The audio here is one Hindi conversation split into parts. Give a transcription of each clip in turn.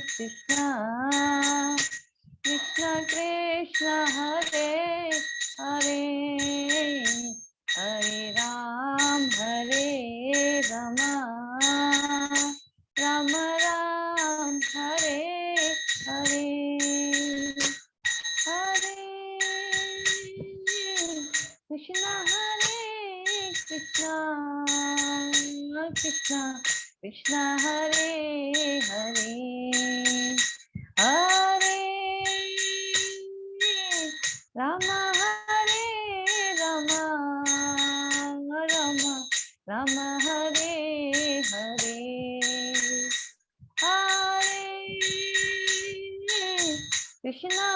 कृष्णा कृष्णा कृष्णा हरे हरे हरे राम राम राम हरे हरे हरे कृष्णा कृष्णा कृष्णा हरे हरे हरे राम राम हरे हरे हरे कृष्णा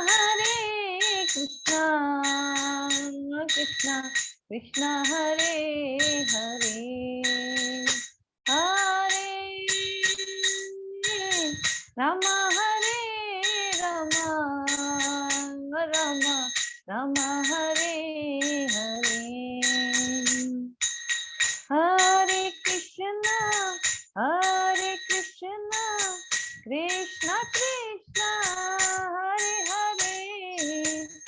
कृष्णा कृष्णा हरे हरे हरे राम राम हरे हरे हरे कृष्णा कृष्णा कृष्णा हरे हरे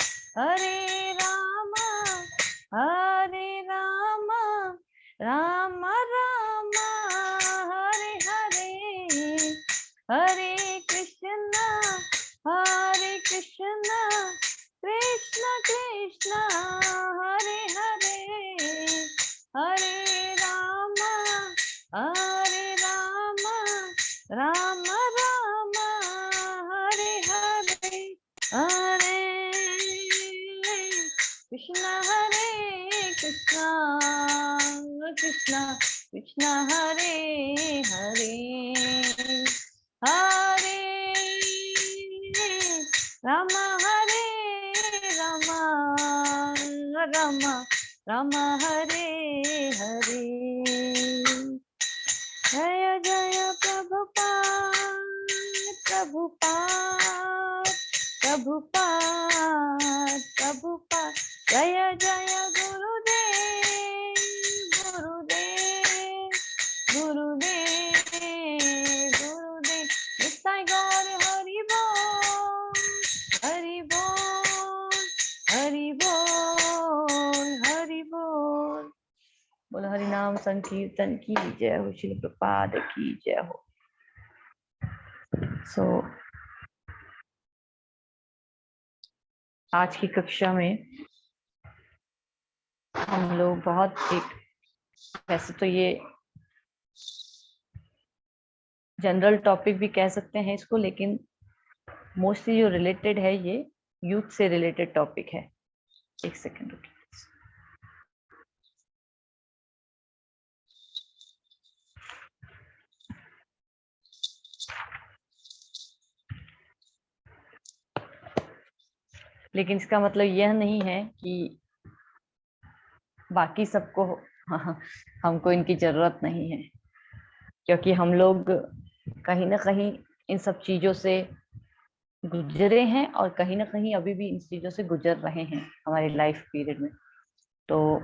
हरे राम राम राम हरे हरे हरे कृष्णा कृष्णा कृष्णा हरे हरे हरे राम राम राम हरे हरे हरे कृष्णा कृष्णा हरे हरे हरे राम राम हरे हरे जय जय प्रभुपाद जय जय गुरुदेव निताय गौर हरि बोल हरि बोल हरि बोल हरि बोल। बोल हरि नाम संकीर्तन की जय हो, श्री प्रपाद की जय हो। आज की कक्षा में हम लोग बहुत वैसे तो ये जनरल टॉपिक भी कह सकते हैं इसको, लेकिन मोस्टली जो रिलेटेड है ये यूथ से रिलेटेड टॉपिक है। एक सेकंड रुकिए। लेकिन इसका मतलब यह नहीं है कि बाकी सबको हमको इनकी जरूरत नहीं है, क्योंकि हम लोग कहीं ना कहीं इन सब चीजों से गुजरे हैं और कहीं ना कहीं अभी भी इन चीजों से गुजर रहे हैं हमारे लाइफ पीरियड में। तो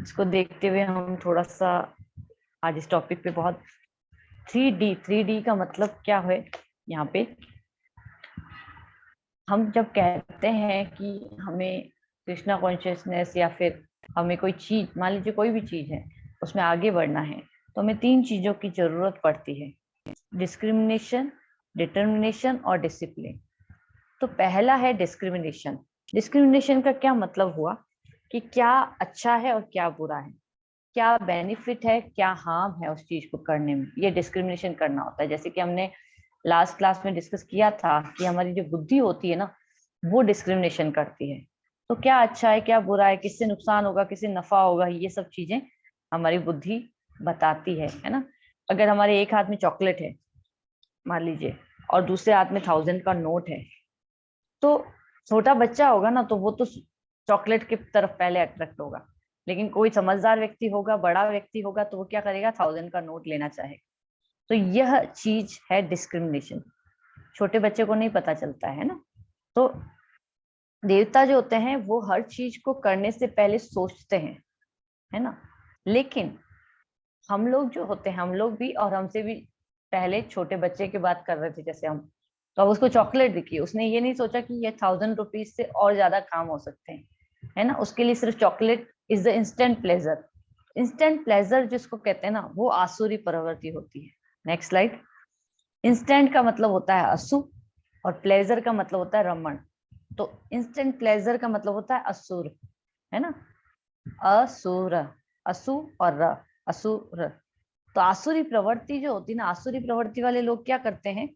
इसको देखते हुए हम थोड़ा सा आज इस टॉपिक पे बहुत 3D का मतलब क्या है। यहाँ पे हम जब कहते हैं कि हमें कृष्णा कॉन्शियसनेस या फिर हमें कोई चीज, मान लीजिए कोई भी चीज है, उसमें आगे बढ़ना है, तो हमें 3 चीजों की जरूरत पड़ती है: डिस्क्रिमिनेशन, डिटर्मिनेशन और डिसिप्लिन। तो पहला है डिस्क्रिमिनेशन। डिस्क्रिमिनेशन का क्या मतलब हुआ कि क्या अच्छा है और क्या बुरा है, क्या बेनिफिट है क्या हार्म है उस चीज को करने में, ये डिस्क्रिमिनेशन करना होता है। जैसे कि हमने लास्ट क्लास में डिस्कस किया था कि हमारी जो बुद्धि होती है ना, वो डिस्क्रिमिनेशन करती है। तो क्या अच्छा है क्या बुरा है, किससे नुकसान होगा किससे नफा होगा, ये सब चीजें हमारी बुद्धि बताती है ना। अगर हमारे एक हाथ में चॉकलेट है मान लीजिए और दूसरे हाथ में 1000 का नोट है, तो छोटा बच्चा होगा ना तो वो तो चॉकलेट की तरफ पहले अट्रैक्ट होगा, लेकिन कोई समझदार व्यक्ति होगा, बड़ा व्यक्ति होगा, तो वो क्या करेगा, 1000 का नोट लेना चाहेगा। तो यह चीज है डिस्क्रिमिनेशन। छोटे बच्चे को नहीं पता चलता है ना। तो देवता जो होते हैं वो हर चीज को करने से पहले सोचते हैं, है ना। लेकिन हम लोग जो होते हैं, हम लोग भी और हमसे भी पहले छोटे बच्चे की बात कर रहे थे जैसे हम, तो अब उसको चॉकलेट दिखी, उसने ये नहीं सोचा कि ये 1000 रुपीज से और ज्यादा काम हो सकते हैं, है ना। उसके लिए सिर्फ chocolate is the instant pleasure. Instant pleasure जिसको कहते हैं ना, वो आसुरी प्रवृत्ति होती है। Next slide. इंस्टेंट का मतलब होता है असु, और प्लेजर का मतलब होता है रमण। तो इंस्टेंट प्लेजर का मतलब होता है असुर, है ना, असुर, असु और र, असुर। तो आसुरी प्रवृत्ति जो होती है ना, आसुरी प्रवृत्ति वाले लोग क्या करते हैं,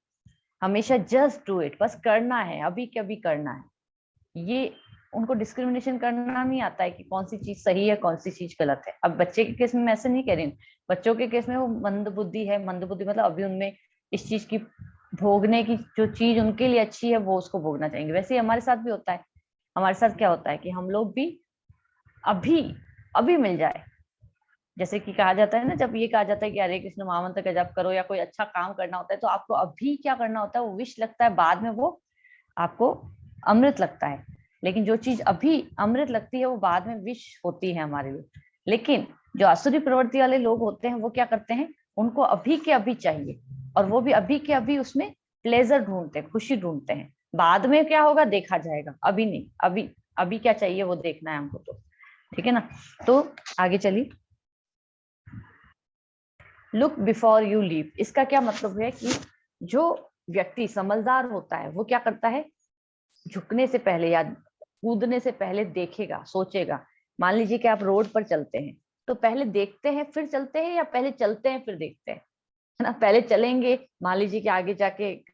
हमेशा जस्ट डू इट, बस करना है, अभी के अभी करना है। ये उनको डिस्क्रिमिनेशन करना नहीं आता है कि कौन सी चीज सही है कौन सी चीज गलत है। अब बच्चे के केस में मैं ऐसे नहीं कह रही हूँ, बच्चों के केस में वो मंद बुद्धि है, मंद बुद्धि मतलब अभी उनमें इस चीज की भोगने की जो चीज उनके लिए अच्छी है वो उसको भोगना चाहेंगे। वैसे ही हमारे साथ भी होता है। हमारे साथ क्या होता है कि हम लोग भी अभी अभी मिल जाए, जैसे कि कहा जाता है ना, जब ये कहा जाता है कि हरे कृष्ण महामंत्र का जप करो या कोई अच्छा काम करना होता है, तो आपको अभी क्या करना होता है, वो विष लगता है, बाद में वो आपको अमृत लगता है। लेकिन जो चीज अभी अमृत लगती है वो बाद में विष होती है हमारे लिए। लेकिन जो आसुरी प्रवृत्ति वाले लोग होते हैं वो क्या करते हैं, उनको अभी के अभी चाहिए, और वो भी अभी के अभी उसमें प्लेजर ढूंढते हैं, खुशी ढूंढते हैं। बाद में क्या होगा देखा जाएगा, अभी नहीं, अभी अभी क्या चाहिए वो देखना है हमको। तो ठीक है ना। तो आगे चलिए। लुक बिफोर यू लीव, इसका क्या मतलब है कि जो व्यक्ति समझदार होता है वो क्या करता है, झुकने से पहले या कूदने से पहले देखेगा, सोचेगा। मान लीजिए कि आप रोड पर चलते हैं, तो पहले देखते हैं फिर चलते हैं, या पहले चलते हैं फिर देखते हैं, है ना। पहले चलेंगे, मान लीजिए कि आगे जाके एक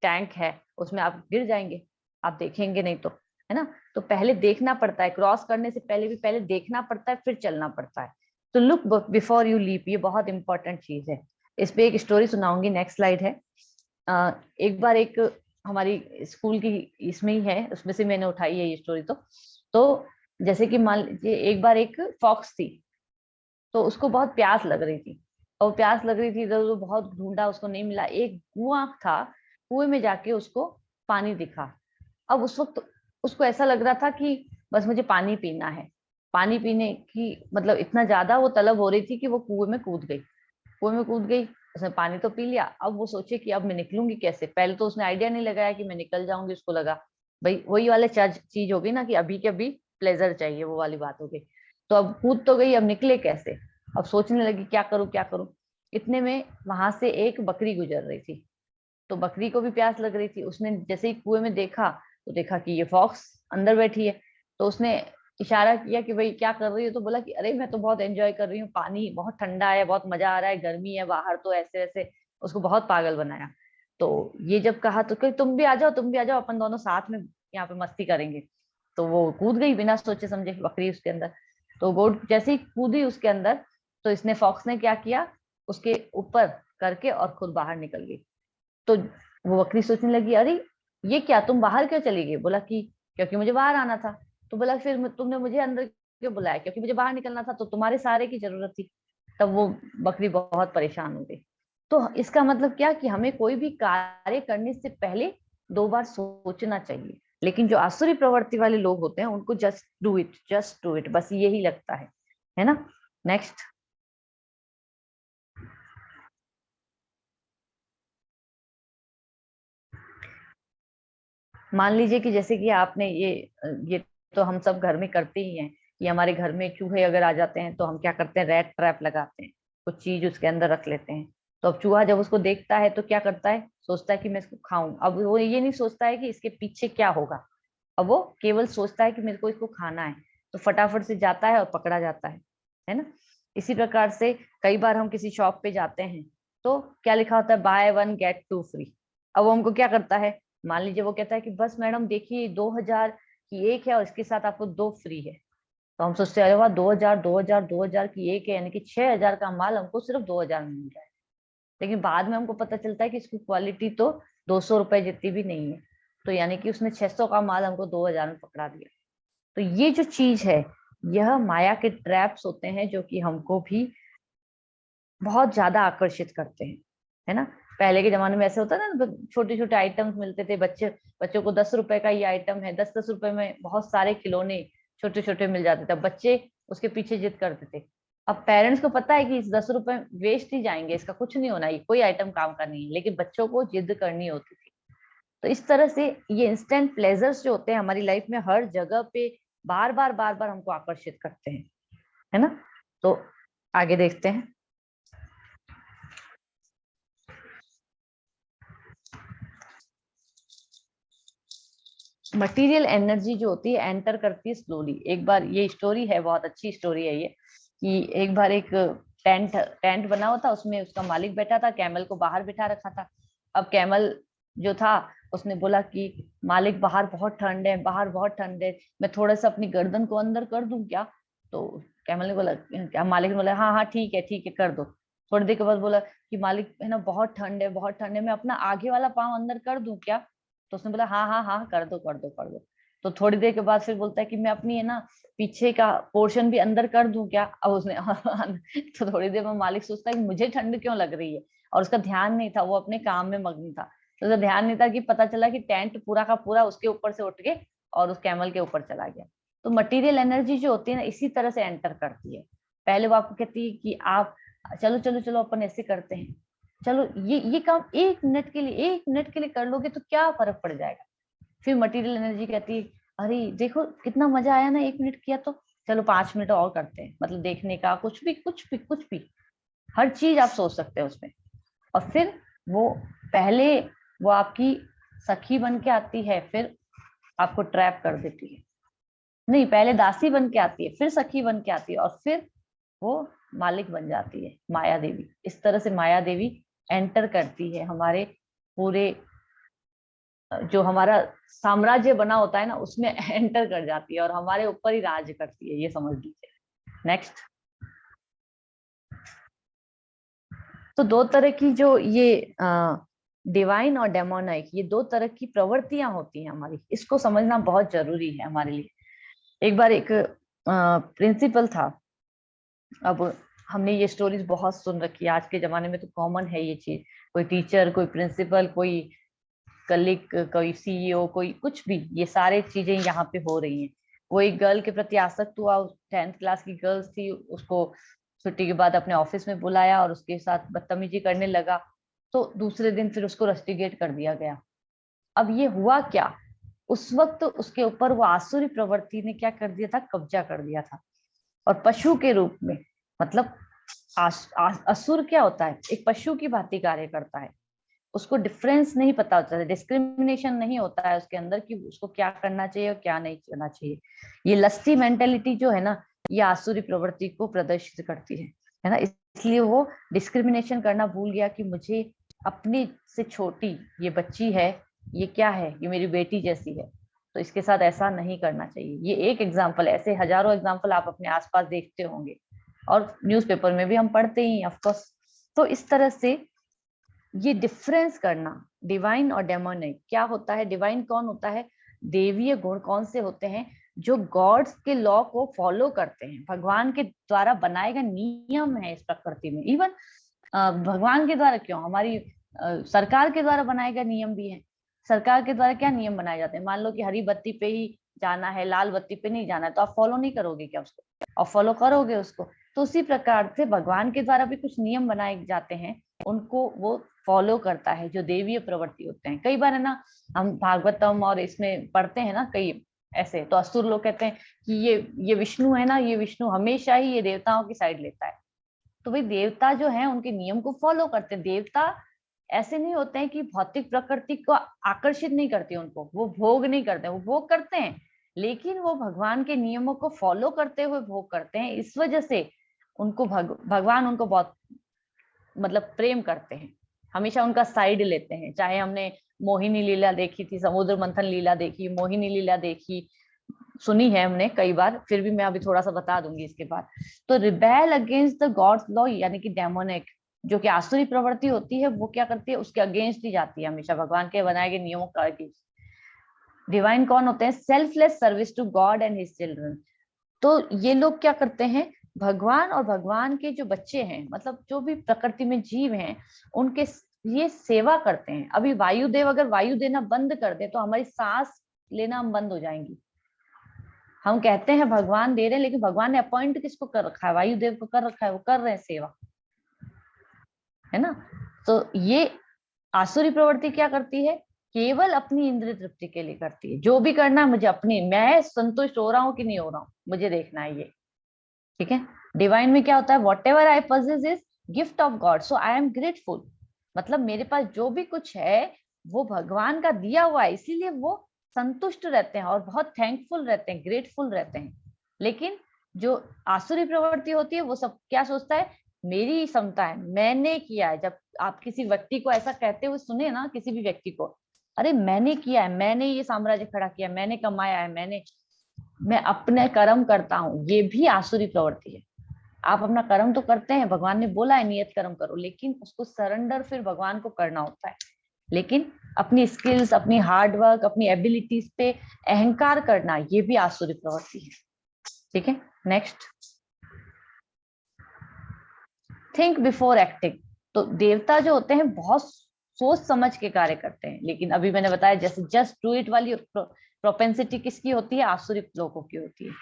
टैंक है, उसमें आप गिर जाएंगे, आप देखेंगे नहीं तो, है ना। तो पहले देखना पड़ता है, क्रॉस करने से पहले भी पहले देखना पड़ता है फिर चलना पड़ता है। तो लुक बिफोर यू लीप, ये बहुत इंपॉर्टेंट चीज है। इस पे एक स्टोरी सुनाऊंगी। नेक्स्ट स्लाइड है। एक बार एक हमारी स्कूल की इसमें ही है, उसमें से मैंने उठाई है ये स्टोरी। तो जैसे कि मान लीजिए एक बार एक फॉक्स थी, तो उसको बहुत प्यास लग रही थी, और प्यास लग रही थी, इधर उधर बहुत ढूंढा, उसको नहीं मिला। एक कुआं था, कुएं में जाके उसको पानी दिखा। अब उस वक्त उसको ऐसा लग रहा था कि बस मुझे पानी पीना है। पानी पीने की मतलब इतना ज्यादा वो तलब हो रही थी कि वो कुएं में कूद गई। कुएं में कूद गई, उसने पानी तो पी लिया। अब वो सोचे कि अब मैं निकलूंगी कैसे। पहले तो उसने आइडिया नहीं लगाया कि मैं निकल जाऊंगी, उसको लगा भाई वही वाले चीज होगी ना कि अभी के अभी प्लेजर चाहिए, वो वाली बात हो गई। तो अब कूद तो गई, अब निकले कैसे। अब सोचने लगी क्या करूं क्या करूं। इतने में वहां से एक बकरी गुजर रही थी, तो बकरी को भी प्यास लग रही थी। उसने जैसे ही कुएं में देखा, तो देखा कि ये फॉक्स अंदर बैठी है। तो उसने इशारा किया कि भाई क्या कर रही हो, तो बोला कि अरे मैं तो बहुत एंजॉय कर रही हूँ, पानी बहुत ठंडा है, बहुत मजा आ रहा है, गर्मी है बाहर, तो ऐसे ऐसे उसको बहुत पागल बनाया। तो ये जब कहा तो कही तुम भी आ जाओ, तुम भी आ जाओ, अपन दोनों साथ में यहाँ पे मस्ती करेंगे। तो वो कूद गई बिना सोचे समझे बकरी उसके अंदर। तो गोट जैसे ही कूदी उसके अंदर, तो इसने फॉक्स ने क्या किया, उसके ऊपर करके और खुद बाहर निकल गई। तो वो बकरी सोचने लगी अरे ये क्या, तुम बाहर क्यों चली गई। बोला कि क्योंकि मुझे बाहर आना था। तो बोला फिर तुमने मुझे अंदर क्यों बुलाया, क्योंकि मुझे बाहर निकलना था, तो तुम्हारे सहारे की जरूरत थी। तब वो बकरी बहुत परेशान हो गई। तो इसका मतलब क्या कि हमें कोई भी कार्य करने से पहले 2 बार सोचना चाहिए। लेकिन जो आसुरी प्रवृत्ति वाले लोग होते हैं उनको just do it, just do it, बस यही लगता है ना। नेक्स्ट। मान लीजिए कि जैसे कि आपने ये तो हम सब घर में करते ही हैं। ये हमारे घर में चूहे अगर आ जाते हैं तो हम क्या करते हैं, रैट ट्रैप लगाते हैं, कुछ चीज उसके अंदर रख लेते हैं। तो अब चूहा जब उसको देखता है तो क्या करता है, सोचता है कि मैं इसको खाऊं। अब वो ये नहीं सोचता है कि इसके पीछे क्या होगा, अब वो केवल सोचता है कि मेरे को इसको खाना है। तो फटाफट से जाता है और पकड़ा जाता है ना। इसी प्रकार से कई बार हम किसी शॉप पे जाते हैं, तो क्या लिखा होता है, buy one get two free. अब वो हमको क्या करता है, मान लीजिए वो कहता है कि बस मैडम देखिए 2000 की एक है और इसके साथ आपको 2 फ्री है। तो हम सोचते हैं अरे वाह, 2000 की एक है, यानी कि 6000 का माल हमको सिर्फ 2000 में मिल रहा है। लेकिन बाद में हमको पता चलता है कि इसकी क्वालिटी तो 200 रुपए जितनी भी नहीं है। तो यानी कि उसने 600 का माल हमको 2000 में पकड़ा दिया। तो ये जो चीज है, यह माया के ट्रैप्स होते हैं जो कि हमको भी बहुत ज्यादा आकर्षित करते हैं, है ना। पहले के जमाने में ऐसे होता था ना, छोटे छोटे आइटम्स मिलते थे, बच्चों को 10 रुपए का ये आइटम है, 10-10 रुपए में बहुत सारे खिलौने छोटे छोटे मिल जाते थे, बच्चे उसके पीछे जिद करते थे। अब पेरेंट्स को पता है कि इस 10 रुपए वेस्ट ही जाएंगे, इसका कुछ नहीं होना, ये कोई आइटम काम का नहीं है, लेकिन बच्चों को जिद करनी होती थी। तो इस तरह से ये इंस्टेंट प्लेजर्स जो होते हैं हमारी लाइफ में हर जगह पे बार बार हमको आकर्षित करते हैं, है ना। तो आगे देखते हैं। मटेरियल एनर्जी जो होती है एंटर करती है स्लोली। एक बार, ये स्टोरी है, बहुत अच्छी स्टोरी है ये, कि एक बार एक टेंट टेंट बना हुआ था, उसमें उसका मालिक बैठा था, कैमल को बाहर बिठा रखा था। अब कैमल जो था उसने बोला कि मालिक बाहर बहुत ठंड है, बाहर बहुत ठंड है, मैं थोड़ा सा अपनी गर्दन को अंदर कर दूं क्या। तो कैमल ने बोला, क्या, मालिक ने बोला हाँ हाँ ठीक है कर दो। थोड़ी देर के बाद बोला कि मालिक है ना, बहुत ठंड है बहुत ठंड है, मैं अपना आगे वाला पाँव अंदर कर दूं क्या। तो उसने बोला हाँ हाँ हाँ कर दो कर दो कर दो। तो थोड़ी देर के बाद फिर बोलता है कि मैं अपनी है ना पीछे का पोर्शन भी अंदर कर दूं क्या। अब उसने तो थोड़ी देर में मालिक सोचता है कि मुझे ठंड क्यों लग रही है, और उसका ध्यान नहीं था, वो अपने काम में मग्न था। तो उसका ध्यान नहीं था कि पता चला कि टेंट पूरा का पूरा उसके ऊपर से उठ के और उस कैमल के ऊपर चला गया। तो मटेरियल एनर्जी जो होती है ना इसी तरह से एंटर करती है। पहले वो आपको कहती है कि आप चलो चलो चलो अपन ऐसे करते हैं, चलो ये काम 1 मिनट के लिए, 1 मिनट के लिए कर लोगे तो क्या फर्क पड़ जाएगा। फिर मटेरियल एनर्जी कहती है अरे देखो कितना मजा आया ना, 1 मिनट किया तो चलो 5 मिनट और करते हैं, मतलब देखने का कुछ भी कुछ भी कुछ भी, हर चीज आप सोच सकते हैं उसमें। और फिर वो पहले वो आपकी सखी बन के आती है, फिर आपको ट्रैप कर देती है। नहीं, पहले दासी बन के आती है, फिर सखी बन के आती है, और फिर वो मालिक बन जाती है, माया देवी। इस तरह से माया देवी एंटर करती है हमारे पूरे जो हमारा साम्राज्य बना होता है ना उसमें एंटर कर जाती है और हमारे ऊपर ही राज करती है, ये समझ लीजिए। नेक्स्ट। तो दो तरह की जो ये डिवाइन और डेमोनाइक, ये दो तरह की प्रवृत्तियां होती हैं हमारी, इसको समझना बहुत जरूरी है हमारे लिए। एक बार एक प्रिंसिपल था। अब हमने ये स्टोरीज बहुत सुन रखी है, आज के जमाने में तो कॉमन है ये चीज, कोई टीचर, कोई प्रिंसिपल, कोई कलीग, कोई सीईओ, कोई कुछ भी, ये सारे चीजें यहाँ पे हो रही हैं। वो एक गर्ल के प्रति आसक्त हुआ, 10th क्लास की गर्ल्स थी, उसको छुट्टी के बाद अपने ऑफिस में बुलाया और उसके साथ बदतमीजी करने लगा। तो दूसरे दिन फिर उसको रस्टिकेट कर दिया गया। अब ये हुआ क्या, उस वक्त उसके ऊपर वो आसुरी प्रवृत्ति ने क्या कर दिया था, कब्जा कर दिया था। और पशु के रूप में, मतलब असुर क्या होता है, एक पशु की भांति कार्य करता है। उसको डिफरेंस नहीं पता होता है, डिस्क्रिमिनेशन नहीं होता है उसके अंदर कि उसको क्या करना चाहिए और क्या नहीं करना चाहिए। ये लस्सी मेंटेलिटी जो है ना, ये आसुरी प्रवृत्ति को प्रदर्शित करती है ना। इसलिए वो डिस्क्रिमिनेशन करना भूल गया कि मुझे अपनी से छोटी ये बच्ची है, ये क्या है, ये मेरी बेटी जैसी है, तो इसके साथ ऐसा नहीं करना चाहिए। ये एक एग्जाम्पल है, ऐसे हजारों एग्जाम्पल आप अपने आसपास देखते होंगे और न्यूज़पेपर में भी हम पढ़ते ही ऑफ कोर्स। तो इस तरह से ये डिफरेंस करना, डिवाइन और डेमोनिक क्या होता है। डिवाइन कौन होता है, देवीय गुण कौन से होते हैं, जो गॉड्स के लॉ को फॉलो करते हैं, भगवान के द्वारा बनाए गए नियम है इस प्रकृति में। इवन भगवान के द्वारा क्यों, हमारी सरकार के द्वारा बनाए गए नियम भी हैं। सरकार के द्वारा क्या नियम बनाए जाते हैं, मान लो कि हरी बत्ती पे ही जाना है, लाल बत्ती पे नहीं जाना है, तो आप फॉलो नहीं करोगे क्या उसको, और फॉलो करोगे उसको। तो उसी प्रकार से भगवान के द्वारा भी कुछ नियम बनाए जाते हैं, उनको वो फॉलो करता है, जो देवीय प्रवृत्ति होते हैं। कई बार है ना, हम भागवतम और इसमें पढ़ते हैं ना कई ऐसे, तो असुर लोग कहते हैं कि ये विष्णु है ना, ये विष्णु हमेशा ही ये देवताओं की साइड लेता है। तो भाई देवता जो है उनके नियम को फॉलो करते हैं। देवता ऐसे नहीं होते हैं कि भौतिक प्रकृति को आकर्षित नहीं करती उनको, वो भोग नहीं करते, वो भोग करते हैं, लेकिन वो भगवान के नियमों को फॉलो करते हुए भोग करते हैं। इस वजह से उनको भगवान उनको बहुत मतलब प्रेम करते हैं, हमेशा उनका साइड लेते हैं। चाहे हमने मोहिनी लीला देखी थी, समुद्र मंथन लीला देखी, मोहिनी लीला देखी, सुनी है हमने कई बार, फिर भी मैं अभी थोड़ा सा बता दूंगी इसके बाद। तो rebel against the gods law, यानी कि डेमोनिक जो कि आसुरी प्रवृत्ति होती है, वो क्या करती है, उसके अगेंस्ट ही जाती है, हमेशा भगवान के बनाए गए नियमों का अगेंस्ट। डिवाइन कौन होते हैं, selfless service to God and his children. तो ये लोग क्या करते हैं, भगवान और भगवान के जो बच्चे हैं, मतलब जो भी प्रकृति में जीव हैं, उनके ये सेवा करते हैं। अभी वायुदेव अगर वायु देना बंद कर दे तो हमारी सांस लेना हम बंद हो जाएंगी। हम कहते हैं भगवान दे रहे हैं, लेकिन भगवान ने अपॉइंट किसको कर रखा है? वायुदेव को कर रखा है, वो कर रहे हैं सेवा, है ना। तो ये आसुरी प्रवृत्ति क्या करती है? केवल अपनी इंद्रिय तृप्ति के लिए करती है। जो भी करना है मुझे अपनी, मैं संतुष्ट हो रहा हूँ कि नहीं हो रहा हूँ, मुझे देखना है ये, ठीक है। डिवाइन में क्या होता है? What ever I possess is gift of God, so I am grateful. मतलब मेरे पास जो भी कुछ है वो भगवान का दिया हुआ है, इसीलिए वो संतुष्ट रहते हैं और बहुत थैंकफुल रहते हैं, ग्रेटफुल रहते हैं। लेकिन जो आसुरी प्रवृत्ति होती है वो सब क्या सोचता है? मेरी क्षमता है, मैंने किया है। जब आप किसी व्यक्ति को ऐसा कहते हुए सुने ना, किसी भी व्यक्ति को, अरे मैंने किया है, मैंने ये साम्राज्य खड़ा किया, मैंने कमाया है, मैं अपने कर्म करता हूँ, ये भी आसुरी प्रवृत्ति है। आप अपना कर्म तो करते हैं, भगवान ने बोला है नियत कर्म करो, लेकिन उसको सरेंडर फिर भगवान को करना होता है। लेकिन अपनी स्किल्स, अपनी हार्डवर्क, अपनी एबिलिटीज पे अहंकार करना, ये भी आसुरी प्रवृत्ति है, ठीक है। Next, think before acting. तो देवता जो होते हैं बहुत सोच समझ के कार्य करते हैं, लेकिन अभी मैंने बताया जैसे जस्ट डू इट वाली प्रोपेंसिटी किसकी होती है? आसुरी लोगों की होती है।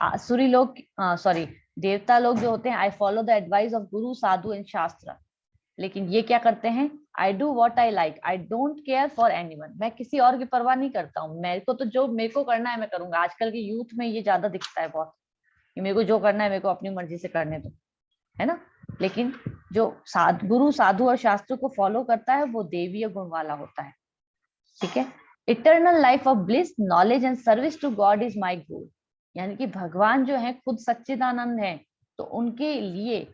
आसुरी लोग, सॉरी, देवता लोग जो होते हैं, I follow the advice of Guru, Sadhu and शास्त्र। लेकिन ये क्या करते हैं? I do what I like, I don't care for anyone. मैं किसी और की परवाह नहीं करता हूँ, मेरे को तो जो मेरे को करना है मैं करूंगा। आजकल के यूथ में ये ज्यादा दिखता है बहुत, कि मेरे को जो करना है मेरे को अपनी मर्जी से करने दो, है ना। लेकिन जो गुरु, साधु और शास्त्र को फॉलो करता है वो देवीय गुण वाला होता है, ठीक है। Eternal life of bliss, knowledge and service to God is my goal. यानी कि भगवान जो है खुद सच्चिदानंद है, तो उनके लिए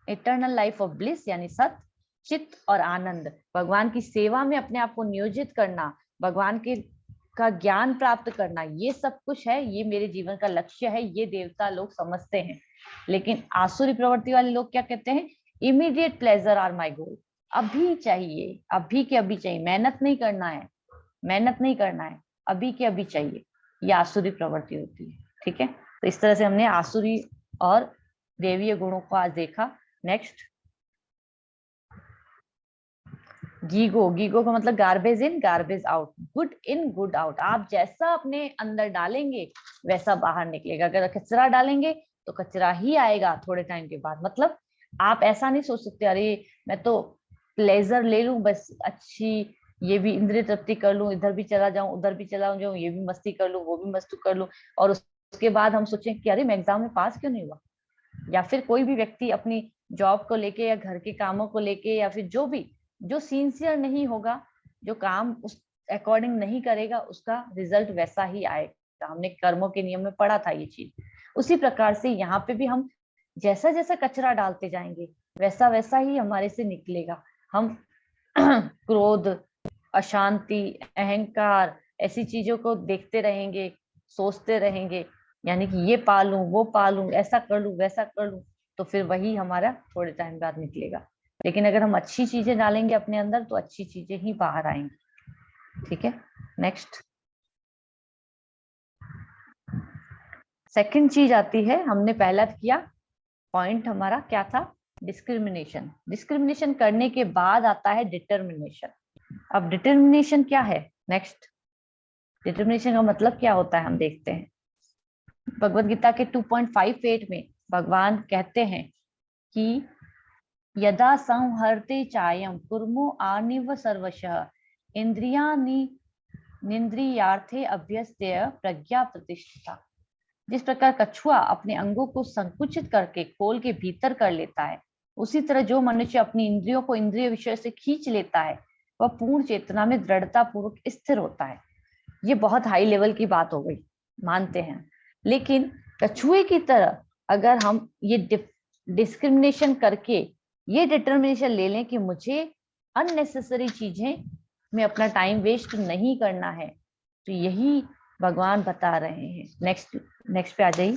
इटर्नल लाइफ ऑफ ब्लिस यानी सत, चित्त और आनंद, भगवान की सेवा में अपने आप को नियोजित करना, भगवान के का ज्ञान प्राप्त करना, ये सब कुछ है, ये मेरे जीवन का लक्ष्य है, ये देवता लोग समझते हैं। लेकिन आसुरी प्रवृत्ति वाले लोग क्या कहते हैं? इमीडिएट प्लेजर आर माई गोल। अभी चाहिए, अभी के अभी चाहिए, मेहनत नहीं करना है, मेहनत नहीं करना है, अभी के अभी चाहिए। ये आसुरी प्रवृत्ति होती है, ठीक है। तो इस तरह से हमने आसुरी और देवीय गुणों को आज देखा। Next, GIGO. गीगो का मतलब garbage in garbage out, good in good out. आप जैसा अपने अंदर डालेंगे वैसा बाहर निकलेगा। अगर कचरा डालेंगे तो कचरा ही आएगा थोड़े टाइम के बाद। मतलब आप ऐसा नहीं सोच सकते अरे मैं तो प्लेजर ले लूं बस, अच्छी ये भी इंद्रिय तृप्ति कर लूं, इधर भी चला जाऊं उधर भी चला जाऊं, ये भी मस्ती कर लूं वो भी मस्ती कर लूं, और उसके बाद हम सोचें कि अरे मैं एग्जाम में पास क्यों नहीं हुआ। या फिर कोई भी व्यक्ति अपनी जॉब को लेके या घर के कामों को लेके, या फिर जो भी, जो सिंसियर नहीं होगा, जो काम उस अकॉर्डिंग नहीं करेगा, उसका रिजल्ट वैसा ही आएगा। हमने कर्मों के नियम में पढ़ा था ये चीज। उसी प्रकार से यहाँ पे भी हम जैसा जैसा कचरा डालते जाएंगे वैसा वैसा ही हमारे से निकलेगा। हम क्रोध, अशांति, अहंकार, ऐसी चीजों को देखते रहेंगे, सोचते रहेंगे, यानी कि ये पालूं वो पालूं, ऐसा कर लूं वैसा कर लूं, तो फिर वही हमारा थोड़े टाइम बाद निकलेगा। लेकिन अगर हम अच्छी चीजें डालेंगे अपने अंदर तो अच्छी चीजें ही बाहर आएंगी, ठीक है। नेक्स्ट, सेकंड चीज आती है, हमने पहला किया पॉइंट, हमारा क्या था? डिस्क्रिमिनेशन। डिस्क्रिमिनेशन करने के बाद आता है डिटर्मिनेशन। अब डिटर्मिनेशन क्या है? नेक्स्ट, डिटर्मिनेशन का मतलब क्या होता है हम देखते हैं। भगवत गीता के 2.58 में भगवान कहते हैं कि यदा संहरते चायम कुर्मो आनिव सर्वशः इंद्रियानि निंद्रियार्थे अभ्यस्तेय प्रज्ञा प्रतिष्ठिता। जिस प्रकार कछुआ अपने अंगों को संकुचित करके खोल के भीतर कर लेता है, उसी तरह जो मनुष्य अपनी इंद्रियों को इंद्रिय विषय से खींच लेता है वह पूर्ण चेतना में दृढ़ता पूर्वक स्थिर होता है। ये बहुत हाई लेवल की बात हो गई, मानते हैं। लेकिन कछुए की तरह अगर हम ये डिस्क्रिमिनेशन करके ये डिटर्मिनेशन ले लें कि मुझे अननेसेसरी चीजें में अपना टाइम वेस्ट नहीं करना है, तो यही भगवान बता रहे हैं। नेक्स्ट पे आ जाइए।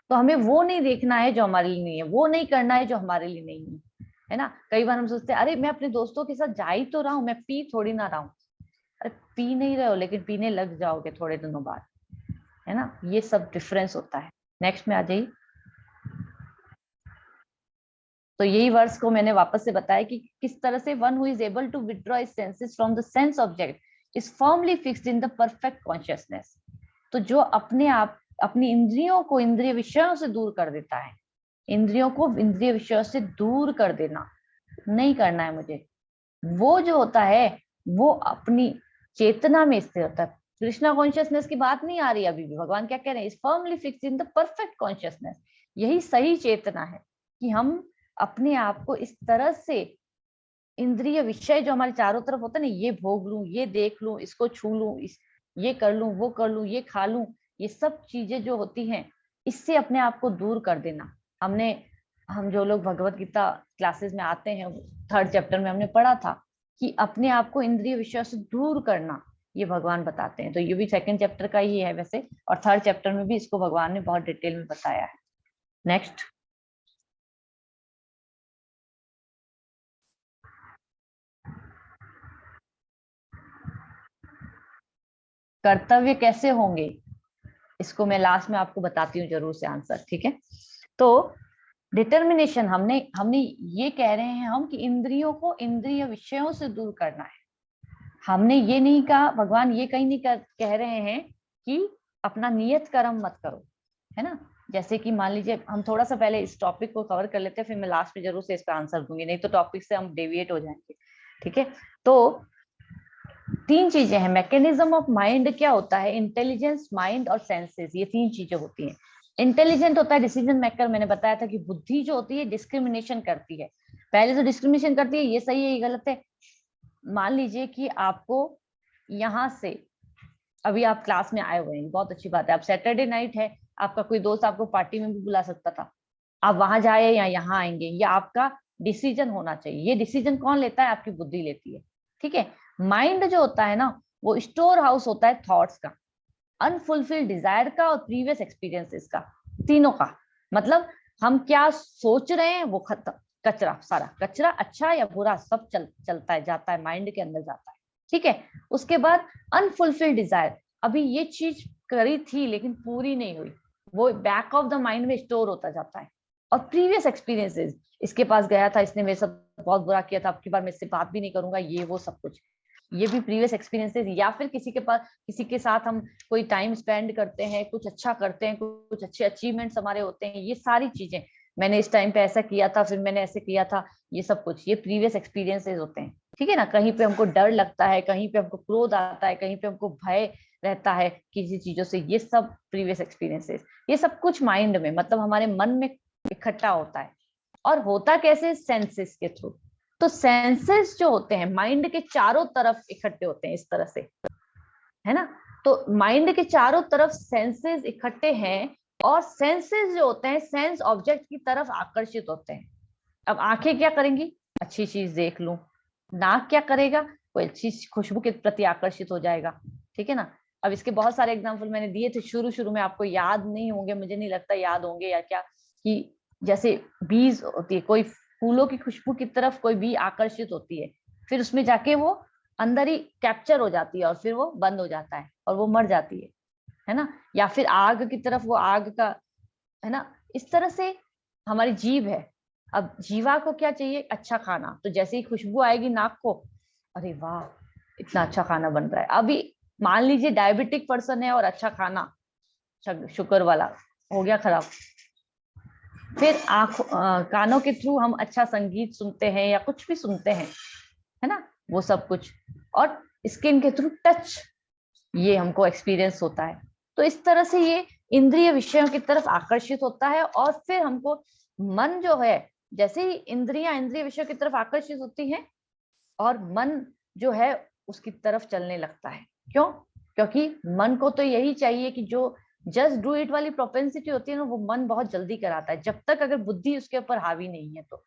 तो हमें वो नहीं देखना है जो हमारे लिए नहीं है, वो नहीं करना है जो हमारे लिए नहीं है ना। कई बार हम सोचते हैं अरे मैं अपने दोस्तों के साथ जा ही तो रहा हूँ, मैं पी थोड़ी ना रहा हूँ। अरे पी नहीं रहे हो लेकिन पीने लग जाओगे थोड़े दिनों बाद, है ना। ये सब डिफरेंस होता है। नेक्स्ट में आ जाइए। तो यही वर्ड्स को मैंने वापस से बताया कि किस तरह से one who is able to withdraw his senses from the sense object is firmly fixed in the perfect consciousness. तो जो अपने आप अपनी इंद्रियों को इंद्रिय विषयों से दूर कर देता है, इंद्रियों को इंद्रिय विषयों से दूर कर देना नहीं करना है मुझे, वो जो होता है वो अपनी चेतना में स्थिर होता है। कृष्णा कॉन्शियसनेस की बात नहीं आ रही अभी भी। भगवान क्या कह रहे हैं? Is firmly fixed in the perfect consciousness. यही सही चेतना है कि हम अपने आप को इस तरह से इंद्रिय विषय जो हमारे चारों तरफ होता है ना, ये भोग लूं, ये देख लूं, इसको छू लूं, ये कर लूं, वो कर लूं, ये खा लूं, ये सब चीजें जो होती हैं, इससे अपने आप को दूर कर देना। हम जो लोग भगवत गीता क्लासेस में आते हैं, 3rd चैप्टर में हमने पढ़ा था कि अपने आप को इंद्रिय विषयों से दूर करना, ये भगवान बताते हैं। तो ये भी 2nd चैप्टर का ही है वैसे, और 3rd चैप्टर में भी इसको भगवान ने बहुत डिटेल में बताया है। नेक्स्ट, कर्तव्य कैसे होंगे, इसको मैं लास्ट में आपको बताती हूँ जरूर से आंसर, ठीक है। तो डिटर्मिनेशन हमने हमने ये कह रहे हैं हम कि इंद्रियों को इंद्रिय विषयों से दूर करना है। हमने ये नहीं कहा, भगवान ये कहीं नहीं कह रहे हैं कि अपना नियत कर्म मत करो, है ना। जैसे कि मान लीजिए, हम थोड़ा सा पहले इस टॉपिक को कवर कर लेते हैं, फिर मैं लास्ट में जरूर से इसका आंसर दूंगी, नहीं तो टॉपिक से हम डेविएट हो जाएंगे, ठीक है। तो 3 चीजें हैं। मैकेनिज्म ऑफ माइंड क्या होता है? इंटेलिजेंस, माइंड और सेंसेस, ये 3 चीजें होती हैं। इंटेलिजेंट होता है डिसीजन मेकर। मैंने बताया था कि बुद्धि जो होती है डिस्क्रिमिनेशन करती है। पहले तो डिस्क्रिमिनेशन करती है, ये सही है, ये गलत है। मान लीजिए कि आपको यहाँ से, अभी आप क्लास में आए हुए हैं, बहुत अच्छी बात है, आप सैटरडे नाइट है, आपका कोई दोस्त आपको पार्टी में भी बुला सकता था, आप वहां जाए या यहाँ आएंगे, ये आपका डिसीजन होना चाहिए। ये डिसीजन कौन लेता है? आपकी बुद्धि लेती है, ठीक है। माइंड जो होता है ना, वो स्टोर हाउस होता है थॉट्स का, अनफुलफिल्ड डिजायर का और प्रीवियस एक्सपीरियंसेस का, तीनों का। मतलब हम क्या सोच रहे हैं वो खत्म, कचरा, सारा कचरा, अच्छा या बुरा सब चलता है, जाता है, माइंड के अंदर जाता है, ठीक है। उसके बाद अनफुलफिल्ड डिजायर, अभी ये चीज करी थी लेकिन पूरी नहीं हुई, वो बैक ऑफ द माइंड में स्टोर होता जाता है। और प्रीवियस एक्सपीरियंसेस, इसके पास गया था, इसने मेरे साथ बहुत बुरा किया था, अब की बार मैं इससे बात भी नहीं करूंगा, ये वो सब कुछ, ये भी प्रीवियस एक्सपीरियंसेस। या फिर किसी के साथ हम कोई टाइम स्पेंड करते हैं, कुछ अच्छा करते हैं, कुछ अच्छे अचीवमेंट्स हमारे होते हैं, ये सारी चीजें, मैंने इस टाइम पे ऐसा किया था, फिर मैंने ऐसे किया था, ये सब कुछ, ये प्रीवियस एक्सपीरियंसेस होते हैं, ठीक है ना। कहीं पे हमको डर लगता है, कहीं पे हमको क्रोध आता है, कहीं पे हमको भय रहता है किसी चीजों से, ये सब प्रीवियस एक्सपीरियंसेस, ये सब कुछ माइंड में, मतलब हमारे मन में इकट्ठा होता है। और होता कैसे? सेंसेस के थ्रू। तो सेंसेस जो होते हैं माइंड के चारों तरफ इकट्ठे होते हैं इस तरह से, है ना। तो माइंड के चारों तरफ सेंसेस इकट्ठे हैं, और सेंसेस जो होते हैं सेंस ऑब्जेक्ट की तरफ आकर्षित होते हैं। अब आंखें क्या करेंगी? अच्छी चीज देख लूं। नाक क्या करेगा? कोई अच्छी खुशबू के प्रति आकर्षित हो जाएगा, ठीक है ना। अब इसके बहुत सारे एग्जाम्पल मैंने दिए थे शुरू शुरू में, आपको याद नहीं होंगे, मुझे नहीं लगता याद होंगे या क्या, कि जैसे बीज होती है, कोई फूलों की खुशबू की तरफ कोई बी आकर्षित होती है, फिर उसमें जाके वो अंदर ही कैप्चर हो जाती है, और फिर वो बंद हो जाता है और वो मर जाती है ना। या फिर आग की तरफ, वो आग का, है ना। इस तरह से हमारी जीभ है। अब जीवा को क्या चाहिए? अच्छा खाना। तो जैसे ही खुशबू आएगी नाक को, अरे वाह इतना अच्छा खाना बन रहा है। अभी मान लीजिए डायबिटिक पर्सन है और अच्छा खाना, शुगर वाला, हो गया खराब। फिर कानों के थ्रू हम अच्छा संगीत सुनते हैं या कुछ भी सुनते हैं, है ना, वो सब कुछ। और स्किन के थ्रू टच, ये हमको एक्सपीरियंस होता है। तो इस तरह से ये इंद्रिय विषयों की तरफ आकर्षित होता है, और फिर हमको मन जो है, जैसे ही इंद्रियां इंद्रिय विषयों की तरफ आकर्षित होती हैं, और मन जो है उसकी तरफ चलने लगता है। क्यों? क्योंकि मन को तो यही चाहिए कि जो जस्ट डू इट वाली प्रोपेंसिटी होती है ना, वो मन बहुत जल्दी कराता है, जब तक अगर बुद्धि उसके ऊपर हावी नहीं है। तो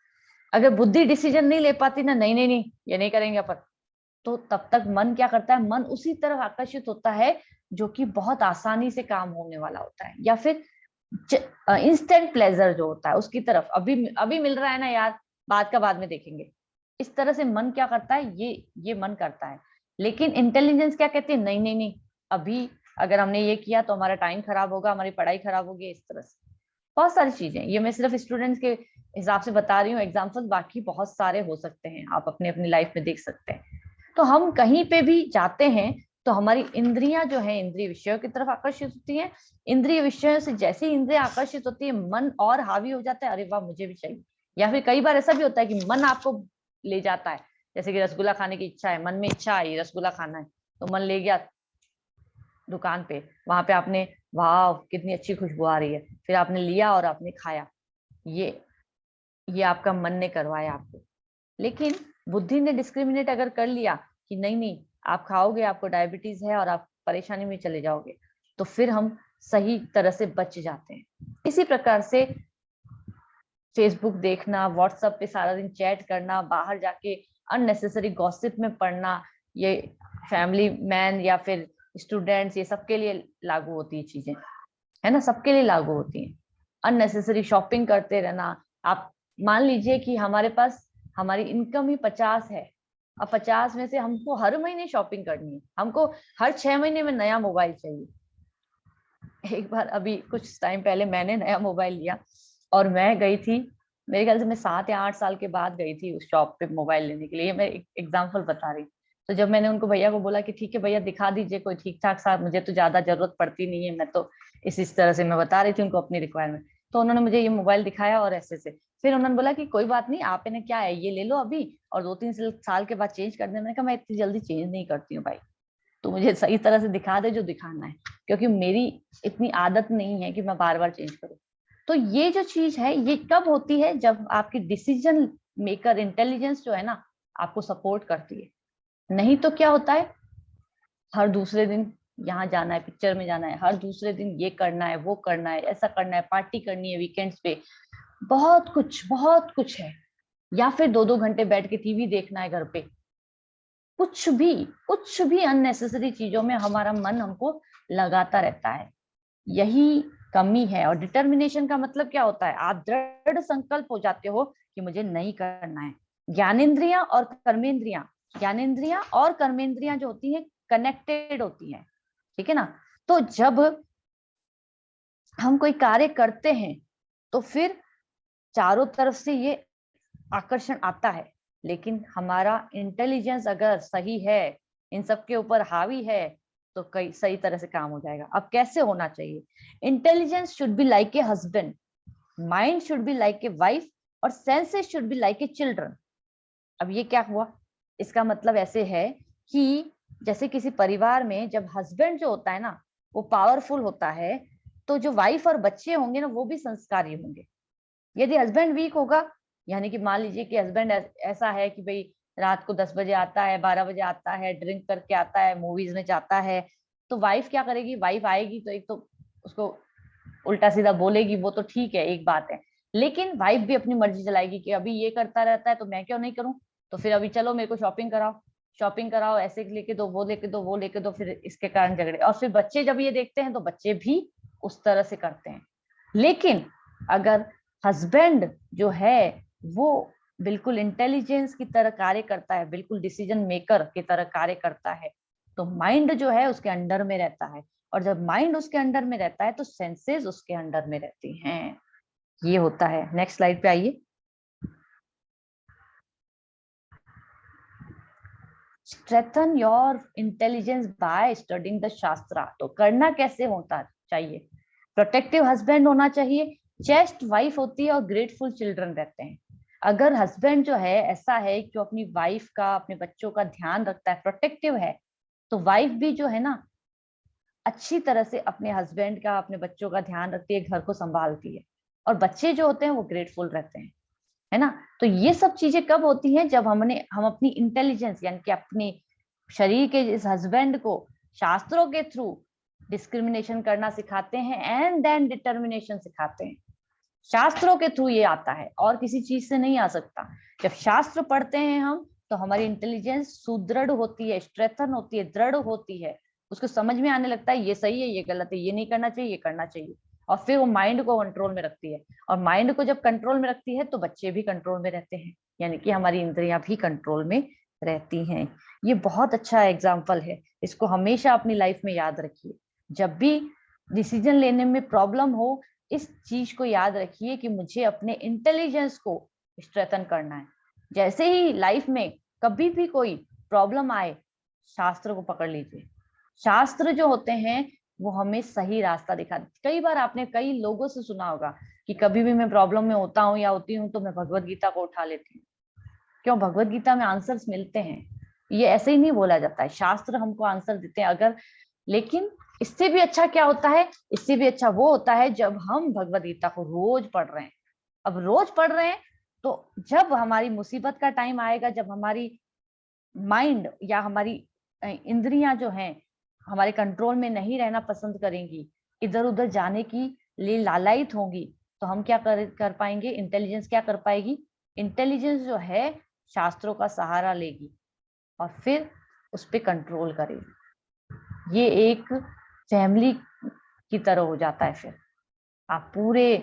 अगर बुद्धि डिसीजन नहीं ले पाती ना, नहीं नहीं नहीं ये नहीं करेंगे अपन, तो तब तक मन क्या करता है? मन उसी तरफ आकर्षित होता है जो कि बहुत आसानी से काम होने वाला होता है, या फिर इंस्टेंट प्लेजर जो होता है उसकी तरफ, अभी अभी मिल रहा है ना यार, बाद का बाद में देखेंगे। इस तरह से मन क्या करता है? ये मन करता है। लेकिन इंटेलिजेंस क्या कहती है? नहीं नहीं नहीं, अभी अगर हमने ये किया तो हमारा टाइम खराब होगा, हमारी पढ़ाई खराब होगी, इस तरह से बहुत सारी चीजें। ये मैं सिर्फ स्टूडेंट्स के हिसाब से बता रही हूँ एग्जाम्पल, बाकी बहुत सारे हो सकते हैं, आप अपने अपनी लाइफ में देख सकते हैं। तो हम कहीं पे भी जाते हैं तो हमारी इंद्रियां जो है इंद्रिय विषयों की तरफ आकर्षित होती है। इंद्रिय विषयों से जैसे ही इंद्रियां आकर्षित होती है, मन और हावी हो जाता है, अरे वाह मुझे भी चाहिए। या फिर कई बार ऐसा भी होता है कि मन आपको ले जाता है, जैसे कि रसगुल्ला खाने की इच्छा है, मन में इच्छा आई रसगुल्ला खाना है, तो मन ले गया दुकान पे, वहां पे आपने वाह कितनी अच्छी खुशबू आ रही है, फिर आपने लिया और आपने खाया। ये ये आपका मन ने करवाया आपको। लेकिन बुद्धि ने डिस्क्रिमिनेट अगर कर लिया कि नहीं नहीं आप खाओगे, आपको डायबिटीज है और आप परेशानी में चले जाओगे, तो फिर हम सही तरह से बच जाते हैं। इसी प्रकार से फेसबुक देखना, व्हाट्सएप पे सारा दिन चैट करना, बाहर जाके अननेसेसरी गॉसिप में पड़ना, ये फैमिली मैन या फिर स्टूडेंट्स, ये सबके लिए लागू होती है चीजें, है ना, सबके लिए लागू होती हैं। अननेसेसरी शॉपिंग करते रहना। आप मान लीजिए कि हमारे पास हमारी इनकम ही 50 है, अब 50 में से हमको हर महीने शॉपिंग करनी है, हमको हर 6 महीने में नया मोबाइल चाहिए। एक बार अभी कुछ टाइम पहले मैंने नया मोबाइल लिया और मैं गई थी, मेरे ख्याल से मैं 7 या 8 साल के बाद गई थी उस शॉप पे मोबाइल लेने के लिए। मैं एक एग्जाम्पल बता रही। तो जब मैंने उनको भैया को बोला कि ठीक है भैया दिखा दीजिए कोई ठीक ठाक सा, मुझे तो ज्यादा जरूरत पड़ती नहीं है, मैं तो इस तरह से मैं बता रही थी उनको अपनी रिक्वायरमेंट। तो उन्होंने मुझे ये मोबाइल दिखाया और ऐसे से फिर उन्होंने बोला कि कोई बात नहीं, आप इन्हें क्या है ये ले लो अभी और 2-3 साल के बाद चेंज कर देना। मैंने कहा मैं इतनी जल्दी चेंज नहीं करती हूँ भाई, तो मुझे सही तरह से दिखा दे जो दिखाना है, क्योंकि मेरी इतनी आदत नहीं है कि मैं बार बार चेंज करूं। तो ये जो चीज है ये कब होती है, जब आपकी डिसीजन मेकर इंटेलिजेंस जो है ना आपको सपोर्ट करती है। नहीं तो क्या होता है, हर दूसरे दिन यहाँ जाना है, पिक्चर में जाना है, हर दूसरे दिन ये करना है, वो करना है, ऐसा करना है, पार्टी करनी है वीकेंड्स पे, बहुत कुछ है। या फिर 2-2 घंटे बैठ के टीवी देखना है घर पे। कुछ भी अननेसेसरी चीजों में हमारा मन हमको लगाता रहता है। यही कमी है। और डिटर्मिनेशन का मतलब क्या होता है, आप दृढ़ संकल्प हो जाते हो कि मुझे नहीं करना है। ज्ञानेंद्रियां और कर्मेंद्रियां, ज्ञानेंद्रियां और कर्मेंद्रियां जो होती हैं कनेक्टेड होती हैं, ठीक है ना। तो जब हम कोई कार्य करते हैं तो फिर चारों तरफ से ये आकर्षण आता है, लेकिन हमारा इंटेलिजेंस अगर सही है, इन सब के ऊपर हावी है, तो कई सही तरह से काम हो जाएगा। अब कैसे होना चाहिए, intelligence should be like a husband, mind should be like a wife, और senses should be like a children. अब ये क्या हुआ, इसका मतलब ऐसे है कि जैसे किसी परिवार में जब हस्बैंड जो होता है ना वो पावरफुल होता है, तो जो वाइफ और बच्चे होंगे ना वो भी संस्कारी होंगे। यदि हस्बैंड वीक होगा, यानी कि मान लीजिए कि हस्बैंड ऐसा है कि भाई रात को 10 बजे आता है, 12 बजे आता है, ड्रिंक करके आता है, मूवीज में जाता है, तो वाइफ क्या करेगी, वाइफ आएगी तो एक तो उसको उल्टा सीधा बोलेगी, वो तो ठीक है एक बात है, लेकिन वाइफ भी अपनी मर्जी चलाएगी कि अभी ये करता रहता है तो मैं क्यों नहीं करूं, तो फिर अभी चलो मेरे को शॉपिंग कराओ, शॉपिंग कराओ, ऐसे लेके दो, वो लेके दो, वो लेके दो, फिर इसके कारण झगड़े। और फिर बच्चे जब ये देखते हैं तो बच्चे भी उस तरह से करते हैं। लेकिन अगर हस्बैंड जो है वो बिल्कुल इंटेलिजेंस की तरह कार्य करता है, बिल्कुल डिसीजन मेकर की तरह कार्य करता है, तो माइंड जो है उसके अंडर में रहता है। और जब माइंड उसके अंडर में रहता है तो सेंसेस उसके अंडर में रहती हैं। ये होता है। नेक्स्ट स्लाइड पे आइए। Strengthen your intelligence by studying the शास्त्रा। तो करना कैसे होता चाहिए, प्रोटेक्टिव हस्बैंड होना चाहिए, चेस्ट वाइफ होती है और ग्रेटफुल चिल्ड्रन रहते हैं। अगर हस्बैंड जो है ऐसा है जो अपनी वाइफ का, अपने बच्चों का ध्यान रखता है, प्रोटेक्टिव है, तो वाइफ भी जो है ना अच्छी तरह से अपने हस्बैंड का, अपने बच्चों का ध्यान रखती है, घर को संभालती है, और बच्चे जो होते हैं वो ग्रेटफुल रहते हैं, है ना। तो ये सब चीजें कब होती हैं, जब हम अपनी इंटेलिजेंस यानी कि अपने शरीर के इस हस्बैंड को शास्त्रों के थ्रू डिस्क्रिमिनेशन करना सिखाते हैं एंड देन डिटर्मिनेशन सिखाते हैं। शास्त्रों के थ्रू ये आता है और किसी चीज से नहीं आ सकता। जब शास्त्र पढ़ते हैं हम तो हमारी इंटेलिजेंस सुदृढ़ होती है, स्ट्रेंथन होती है, दृढ़ होती है, उसको समझ में आने लगता है ये सही है, ये गलत है, ये नहीं करना चाहिए, ये करना चाहिए, और फिर वो माइंड को कंट्रोल में रखती है। और माइंड को जब कंट्रोल में रखती है तो बच्चे भी कंट्रोल में रहते हैं, यानी कि हमारी इंद्रियां भी कंट्रोल में रहती हैं। ये बहुत अच्छा एग्जाम्पल है, इसको हमेशा अपनी लाइफ में याद रखिए। जब भी डिसीजन लेने में प्रॉब्लम हो, इस चीज को याद रखिए कि मुझे अपने इंटेलिजेंस को स्ट्रेंथन करना है। जैसे ही लाइफ में कभी भी कोई प्रॉब्लम आए, शास्त्र को पकड़ लीजिए, शास्त्र जो होते हैं वो हमें सही रास्ता दिखाते। कई बार आपने कई लोगों से सुना होगा कि कभी भी मैं प्रॉब्लम में होता हूँ या होती हूँ तो मैं भगवत गीता को उठा लेती हूँ। क्यों? भगवत गीता में आंसर्स मिलते हैं। ये ऐसे ही नहीं बोला जाता है, शास्त्र हमको आंसर देते हैं। अगर लेकिन इससे भी अच्छा क्या होता है, इससे भी अच्छा वो होता है जब हम भगवत गीता को रोज पढ़ रहे हैं। अब रोज पढ़ रहे हैं तो जब हमारी मुसीबत का टाइम आएगा, जब हमारी माइंड या हमारी इंद्रियां जो हैं हमारे कंट्रोल में नहीं रहना पसंद करेंगी, इधर उधर जाने की लिए लालायित होंगी, तो हम क्या कर पाएंगे? इंटेलिजेंस क्या कर पाएगी? इंटेलिजेंस जो है शास्त्रों का सहारा लेगी और फिर उस पर कंट्रोल करेगी। ये एक फैमिली की तरह हो जाता है। फिर आप पूरे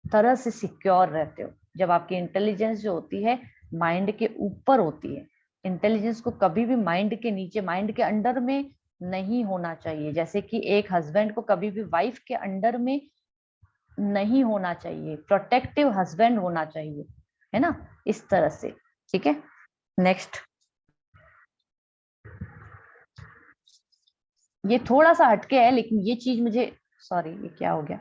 तरह से सिक्योर रहते हो जब आपकी इंटेलिजेंस जो होती है माइंड के ऊपर होती है। इंटेलिजेंस को कभी भी माइंड के नीचे, माइंड के अंडर में नहीं होना चाहिए। जैसे कि एक हस्बैंड को कभी भी वाइफ के अंडर में नहीं होना चाहिए, प्रोटेक्टिव हस्बैंड होना चाहिए, है ना, इस तरह से। ठीक है, नेक्स्ट। ये थोड़ा सा हटके है लेकिन ये चीज मुझे, सॉरी ये क्या हो गया,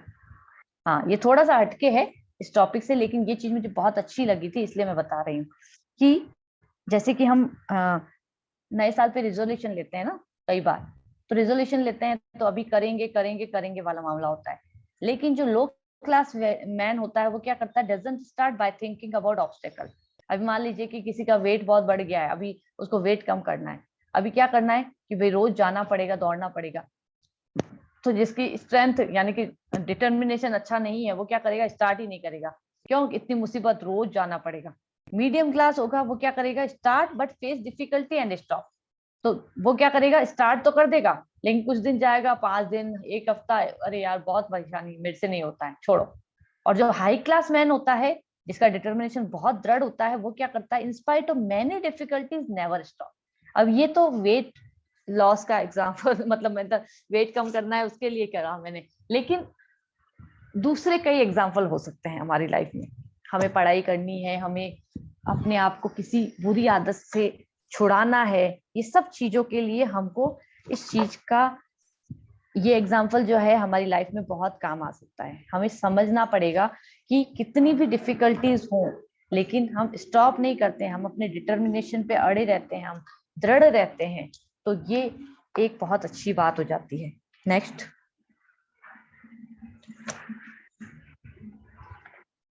हाँ ये थोड़ा सा हटके है इस टॉपिक से, लेकिन ये चीज मुझे बहुत अच्छी लगी थी इसलिए मैं बता रही हूँ कि जैसे कि हम नए साल पे रिजोल्यूशन लेते हैं ना, कई बार तो रिजोल्यूशन लेते हैं तो अभी करेंगे करेंगे करेंगे वाला मामला होता है। लेकिन जो लो क्लास मैन होता है वो क्या करता है? Doesn't start by thinking about obstacle. अभी मान लीजिए कि किसी का वेट बहुत बढ़ गया है, अभी उसको वेट कम करना है। अभी क्या करना है कि भाई रोज जाना पड़ेगा, दौड़ना पड़ेगा। तो जिसकी स्ट्रेंथ यानी कि डिटर्मिनेशन अच्छा नहीं है वो क्या करेगा? स्टार्ट ही नहीं करेगा। क्यों? इतनी मुसीबत, रोज जाना पड़ेगा। मीडियम क्लास होगा वो क्या करेगा? Start but face difficulty and stop. तो वो क्या करेगा? स्टार्ट तो कर देगा लेकिन कुछ दिन जाएगा, 5 दिन, एक हफ्ता, अरे यार बहुत परेशानी, मेरे से नहीं होता है, छोड़ो। और जो हाई क्लास मैन होता है जिसका डिटर्मिनेशन बहुत दृढ़ होता है वो क्या करता है? In spite of many difficulties never stop. अब ये तो वेट लॉस का एग्जाम्पल मतलब मैं तो वेट कम करना है उसके लिए करा मैंने, लेकिन दूसरे कई एग्जाम्पल हो सकते हैं हमारी लाइफ में। हमें पढ़ाई करनी है, हमें अपने आप को किसी बुरी आदत से छुड़ाना है, ये सब चीजों के लिए हमको इस चीज का ये एग्जाम्पल जो है हमारी लाइफ में बहुत काम आ सकता है। हमें समझना पड़ेगा कि कितनी भी डिफिकल्टीज हो लेकिन हम स्टॉप नहीं करते हैं, हम अपने डिटर्मिनेशन पे अड़े रहते हैं, हम दृढ़ रहते हैं, तो ये एक बहुत अच्छी बात हो जाती है। नेक्स्ट।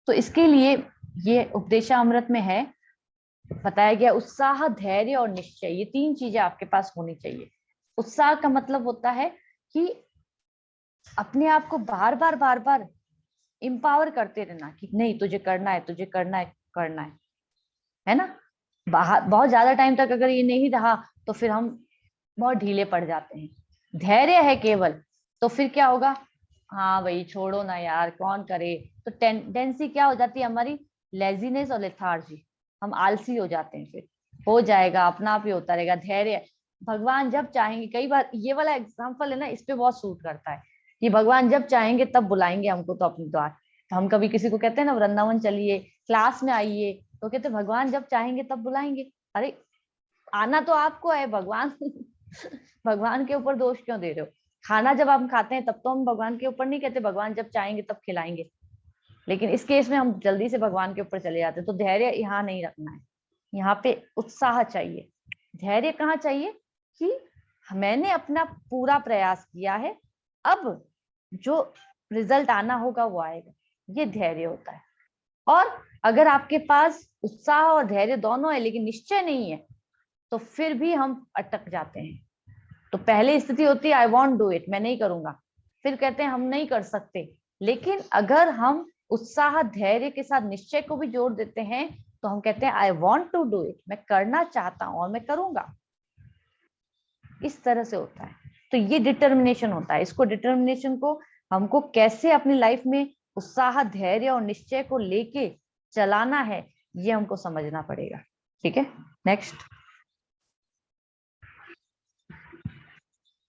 तो इसके लिए ये उपदेशामृत में है बताया गया, उत्साह, धैर्य और निश्चय, ये 3 चीजें आपके पास होनी चाहिए। उत्साह का मतलब होता है कि अपने आप को बार बार इंपावर करते रहना कि नहीं तुझे करना है, तुझे करना है, करना है ना। बहुत ज्यादा टाइम तक अगर ये नहीं रहा तो फिर हम बहुत ढीले पड़ जाते हैं। धैर्य है केवल तो फिर क्या होगा? हाँ भाई छोड़ो ना यार, कौन करे। तो टेंडेंसी क्या हो जाती है हमारी? लेजीनेस और लेथार्जी, हम आलसी हो जाते हैं। फिर हो जाएगा, अपना आप ही होता रहेगा। धैर्य, भगवान जब चाहेंगे, कई बार ये वाला एग्जाम्पल है ना, इस पे बहुत सूट करता है कि भगवान जब चाहेंगे तब बुलाएंगे हमको तो अपने द्वार। तो हम कभी किसी को कहते हैं ना वृंदावन चलिए, क्लास में आइए, तो कहते हैं भगवान जब चाहेंगे तब बुलाएंगे। अरे आना तो आपको है, भगवान भगवान के ऊपर दोष क्यों दे रहे हो? खाना जब हम खाते हैं तब तो हम भगवान के ऊपर नहीं कहते भगवान जब चाहेंगे तब खिलाएंगे, लेकिन इस केस में हम जल्दी से भगवान के ऊपर चले जाते हैं। तो धैर्य यहाँ नहीं रखना है, यहाँ पे उत्साह चाहिए। धैर्य कहाँ चाहिए? कि मैंने अपना पूरा प्रयास किया है, अब जो रिजल्ट आना होगा वो आएगा, ये धैर्य होता है। और अगर आपके पास उत्साह और धैर्य दोनों है लेकिन निश्चय नहीं है तो फिर भी हम अटक जाते हैं। तो पहले स्थिति होती है आई वॉन्ट डू इट, मैं नहीं करूंगा, फिर कहते हैं हम नहीं कर सकते। लेकिन अगर हम उत्साह धैर्य के साथ निश्चय को भी जोड़ देते हैं तो हम कहते हैं I want to do it, मैं करना चाहता हूं और मैं करूंगा। इस तरह से होता है। तो ये डिटर्मिनेशन होता है। इसको डिटर्मिनेशन को हमको कैसे अपनी लाइफ में उत्साह धैर्य और निश्चय को लेके चलाना है ये हमको समझना पड़ेगा। ठीक है, नेक्स्ट।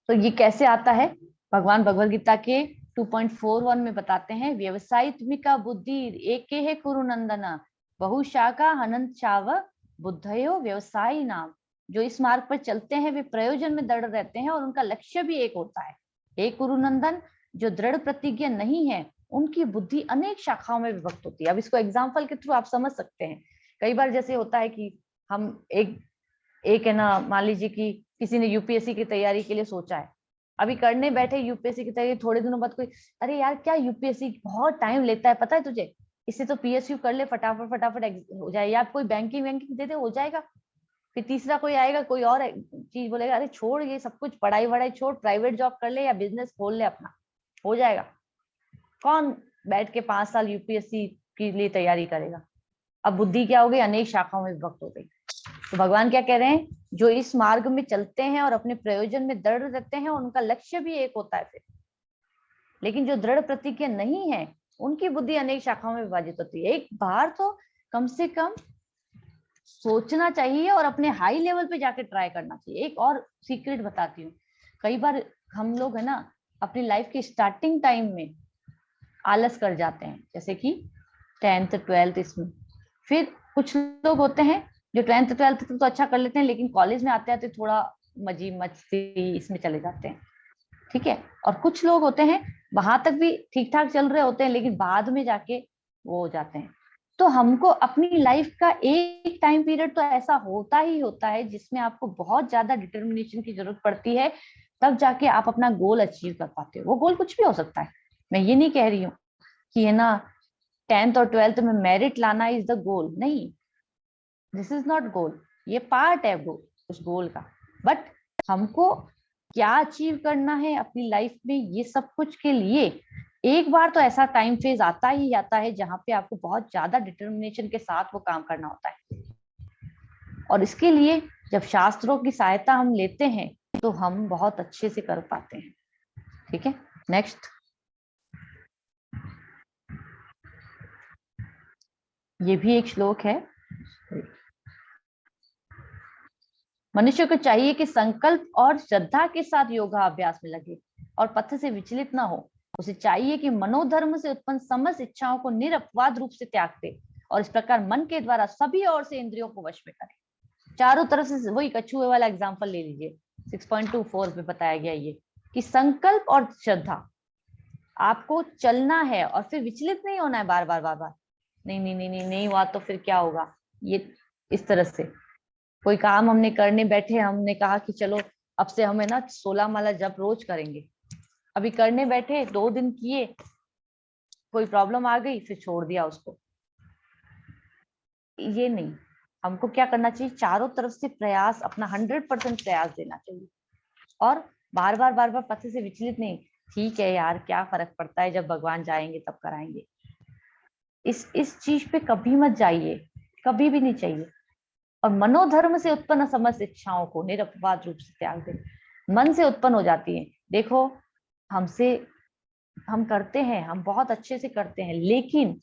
तो ये कैसे आता है? भगवान भगवद गीता के 2.41 में बताते हैं, व्यवसायित्मिका बुद्धि एके है कुरु नंदन बहुशाखा हनंत चाव बुद्धयो व्यवसायी नाम जो इस मार्ग पर चलते हैं वे प्रयोजन में दृढ़ रहते हैं और उनका लक्ष्य भी एक होता है। हे कुरुनंदन, जो दृढ़ प्रतिज्ञा नहीं है उनकी बुद्धि अनेक शाखाओं में विभक्त होती है। अब इसको एग्जाम्पल के थ्रू आप समझ सकते हैं। कई बार जैसे होता है कि हम एक है ना, मान लीजिए कि किसी ने यूपीएससी की तैयारी के लिए सोचा है, अभी करने बैठे यूपीएससी की तैयारी, थोड़े दिनों बाद कोई, अरे यार क्या यूपीएससी बहुत टाइम लेता है, पता है तुझे, इससे तो पीएसयू कर ले, फटाफट फटाफट हो जाए, या कोई बैंकिंग वैंकिंग दे दे, हो जाएगा। फिर तीसरा कोई आएगा, कोई और चीज बोलेगा, अरे छोड़ ये सब कुछ, पढ़ाई वढ़ाई छोड़, प्राइवेट जॉब कर ले या बिजनेस खोल ले अपना, हो जाएगा। कौन बैठ के 5 साल यूपीएससी के लिए तैयारी करेगा? अब बुद्धि क्या हो गई, अनेक शाखाओं में विभक्त हो गई। तो भगवान क्या कह रहे हैं, जो इस मार्ग में चलते हैं और अपने प्रयोजन में दृढ़ रहते हैं उनका लक्ष्य भी एक होता है फिर। लेकिन जो दृढ़ प्रतिज्ञा नहीं है उनकी बुद्धि अनेक शाखाओं में विभाजित होती है। एक बार तो कम से कम सोचना चाहिए और अपने हाई लेवल पे जाके ट्राई करना चाहिए। एक और सीक्रेट बताती हूँ, कई बार हम लोग है ना अपनी लाइफ के स्टार्टिंग टाइम में आलस कर जाते हैं, जैसे कि 10th 12th इसमें। फिर कुछ लोग होते हैं जो 10th 12th तो अच्छा कर लेते हैं, लेकिन कॉलेज में आते आते थोड़ा मजी मस्ती इसमें चले जाते हैं, ठीक है। और कुछ लोग होते हैं वहां तक भी ठीक ठाक चल रहे होते हैं, लेकिन बाद में जाके वो हो जाते हैं। तो हमको अपनी लाइफ का एक टाइम पीरियड तो ऐसा होता ही होता है जिसमें आपको बहुत ज्यादा डिटर्मिनेशन की जरूरत पड़ती है, तब जाके आप अपना गोल अचीव कर पाते हो। वो गोल कुछ भी हो सकता है, मैं ये नहीं कह रही हूँ कि है ना 10th और 12th में मेरिट लाना इज द गोल, नहीं, दिस इज नॉट गोल, ये पार्ट है वो उस गोल का। बट हमको क्या अचीव करना है अपनी लाइफ में, ये सब कुछ के लिए एक बार तो ऐसा टाइम फेज आता ही आता है जहां पे आपको बहुत ज्यादा डिटर्मिनेशन के साथ वो काम करना होता है। और इसके लिए जब शास्त्रों की सहायता हम लेते हैं तो हम बहुत अच्छे से कर पाते हैं। ठीक है, नेक्स्ट। ये भी एक श्लोक है। मनुष्य को चाहिए कि संकल्प और श्रद्धा के साथ योगाभ्यास में लगे और पथ से विचलित ना हो। उसे चाहिए कि मनोधर्म से उत्पन्न समस्त इच्छाओं को निरपवाद रूप से त्याग दे और इस प्रकार मन के द्वारा सभी ओर से इंद्रियों को वश में करे। चारों तरफ से वही कछुए वाला एग्जांपल ले लीजिए, 6.24 में बताया गया ये कि संकल्प और श्रद्धा, आपको चलना है और फिर विचलित नहीं होना है बार बार बार बार, नहीं नहीं नहीं नहीं नहीं हुआ तो फिर क्या होगा। ये इस तरह से कोई काम हमने करने बैठे, हमने कहा कि चलो अब से हमें ना 16 माला जप रोज करेंगे, अभी करने बैठे 2 दिन किए, कोई प्रॉब्लम आ गई फिर छोड़ दिया उसको, ये नहीं। हमको क्या करना चाहिए, चारों तरफ से प्रयास, अपना 100% प्रयास देना चाहिए और बार बार पथ से विचलित नहीं। ठीक है यार, क्या फर्क पड़ता है, जब भगवान जाएंगे तब कराएंगे, इस चीज पे कभी मत जाइए, कभी भी नहीं चाहिए। और मनोधर्म से उत्पन्न समस्त इच्छाओं को निरपवाद रूप से त्याग दे। मन से उत्पन्न हो जाती है, देखो हमसे हम करते हैं, हम बहुत अच्छे से करते हैं, लेकिन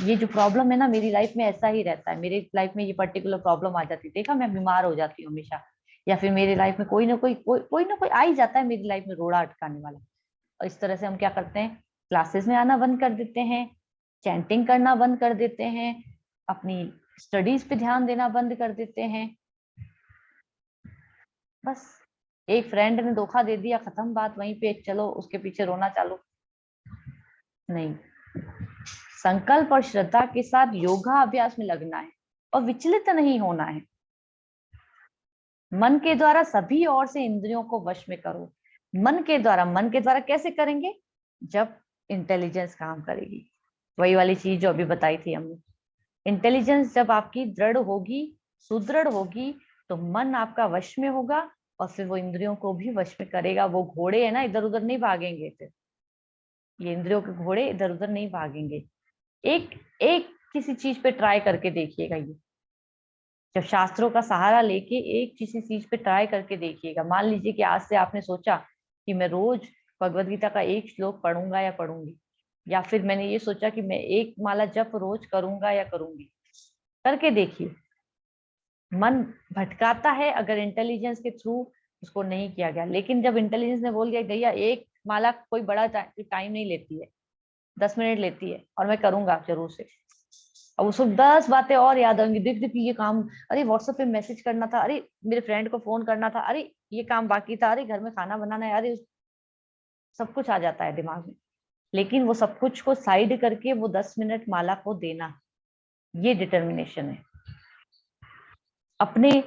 ये जो प्रॉब्लम है ना मेरी लाइफ में ऐसा ही रहता है, मेरी लाइफ में ये पर्टिकुलर प्रॉब्लम आ जाती है, देखा मैं बीमार हो जाती हूँ हमेशा, या फिर मेरी लाइफ में कोई ना कोई आ ही जाता है मेरी लाइफ में रोड़ा अटकाने वाला। और इस तरह से हम क्या करते हैं, क्लासेस में आना बंद कर देते हैं, चैंटिंग करना बंद कर देते हैं, अपनी स्टडीज पे ध्यान देना बंद कर देते हैं। बस एक फ्रेंड ने धोखा दे दिया, खत्म बात, वहीं पे चलो उसके पीछे रोना चालू। नहीं, संकल्प और श्रद्धा के साथ योगा अभ्यास में लगना है और विचलित नहीं होना है। मन के द्वारा सभी ओर से इंद्रियों को वश में करो। मन के द्वारा कैसे करेंगे, जब इंटेलिजेंस काम करेगी, वही वाली चीज जो अभी बताई थी हमने। इंटेलिजेंस जब आपकी दृढ़ होगी, सुदृढ़ होगी, तो मन आपका वश में होगा और फिर वो इंद्रियों को भी वश में करेगा। वो घोड़े है ना इधर उधर नहीं भागेंगे, फिर ये इंद्रियों के घोड़े इधर उधर नहीं भागेंगे। एक एक किसी चीज पे ट्राई करके देखिएगा, ये जब शास्त्रों का सहारा लेके एक किसी चीज पे ट्राई करके देखिएगा। मान लीजिए कि आज से आपने सोचा कि मैं रोज भगवद गीता का एक श्लोक पढ़ूंगा या पढ़ूंगी, या फिर मैंने ये सोचा कि मैं एक माला जप रोज करूंगा या करूंगी, करके देखिए। मन भटकाता है अगर इंटेलिजेंस के थ्रू उसको नहीं किया गया, लेकिन जब इंटेलिजेंस ने बोल दिया भैया एक माला कोई बड़ा टाइम नहीं लेती है, 10 मिनट लेती है और मैं करूंगा जरूर से, अब उसको 10 बातें और याद आएंगी, देख देख ये काम, अरे व्हाट्सएप पे मैसेज करना था, अरे मेरे फ्रेंड को फोन करना था, अरे ये काम बाकी था, अरे घर में खाना बनाना है, अरे सब कुछ आ जाता है दिमाग में। लेकिन वो सब कुछ को साइड करके वो 10 मिनट माला को देना, ये डिटर्मिनेशन है। अपने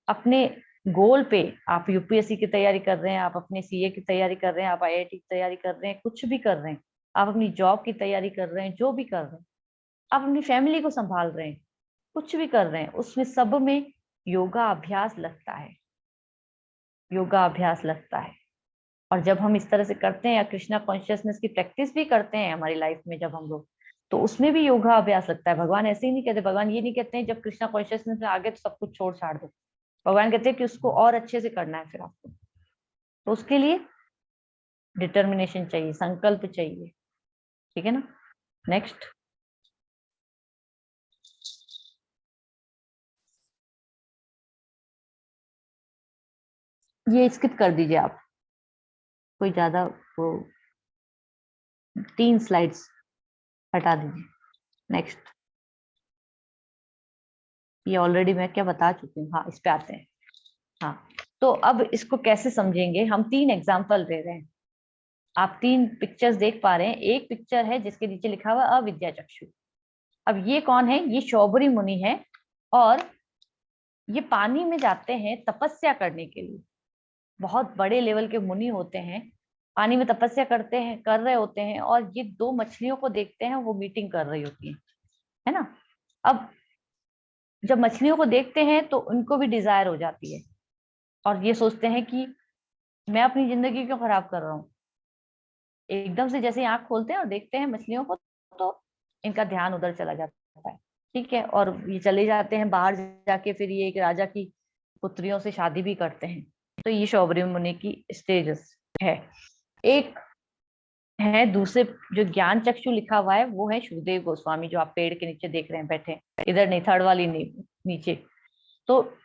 अपने गोल पे, आप यूपीएससी की तैयारी कर रहे हैं, आप अपने सीए की तैयारी कर रहे हैं, आप आईआईटी की तैयारी कर रहे हैं, कुछ भी कर रहे हैं, आप अपनी जॉब की तैयारी कर रहे हैं, जो भी कर रहे हैं, आप अपनी फैमिली को संभाल रहे हैं, कुछ भी कर रहे हैं, उसमें सब में योगा अभ्यास लगता है, योगा अभ्यास लगता है। और जब हम इस तरह से करते हैं या कृष्णा कॉन्शियसनेस की प्रैक्टिस भी करते हैं हमारी लाइफ में जब हम लोग, तो उसमें भी योगा अभ्यास लगता है। भगवान ऐसे ही नहीं कहते, भगवान ये नहीं कहते हैं जब कृष्णा कॉन्शियसनेस में आ गए तो सब कुछ छोड़ छाड़ दो। भगवान कहते हैं कि उसको और अच्छे से करना है फिर आपको, तो उसके लिए डिटर्मिनेशन चाहिए, संकल्प चाहिए, ठीक है ना। नेक्स्ट, ये स्किप कर दीजिए आप, कोई ज्यादा वो 3 स्लाइड्स हटा दीजिए। नेक्स्ट, ये ऑलरेडी मैं क्या बता चुकी हूँ, हाँ इस पे आते हैं। हाँ, तो अब इसको कैसे समझेंगे, हम 3 एग्जाम्पल दे रहे हैं। आप 3 पिक्चर्स देख पा रहे हैं। एक पिक्चर है जिसके नीचे लिखा हुआ अविद्या चक्षु। अब ये कौन है, ये शौबरी मुनि है, और ये पानी में जाते हैं तपस्या करने के लिए। बहुत बड़े लेवल के मुनि होते हैं, पानी में तपस्या करते हैं, कर रहे होते हैं, और ये 2 मछलियों को देखते हैं, वो मीटिंग कर रही होती है ना। अब जब मछलियों को देखते हैं तो उनको भी डिजायर हो जाती है, और ये सोचते हैं कि मैं अपनी जिंदगी क्यों खराब कर रहा हूँ। एकदम से जैसे आंख खोलते हैं और देखते हैं मछलियों को, तो इनका ध्यान उधर चला जाता है, ठीक है। और ये चले जाते हैं बाहर जाके, फिर ये एक राजा की पुत्रियों से शादी भी करते हैं। तो ये शौबरी मुनि की स्टेजेस है। एक है दूसरे, जो ज्ञान चक्षु लिखा हुआ है वो है सुखदेव गोस्वामी, जो आप पेड़ के नीचे देख रहे हैं बैठे, इधर नहीं, थर्ड वाली नहीं, नीचे। तो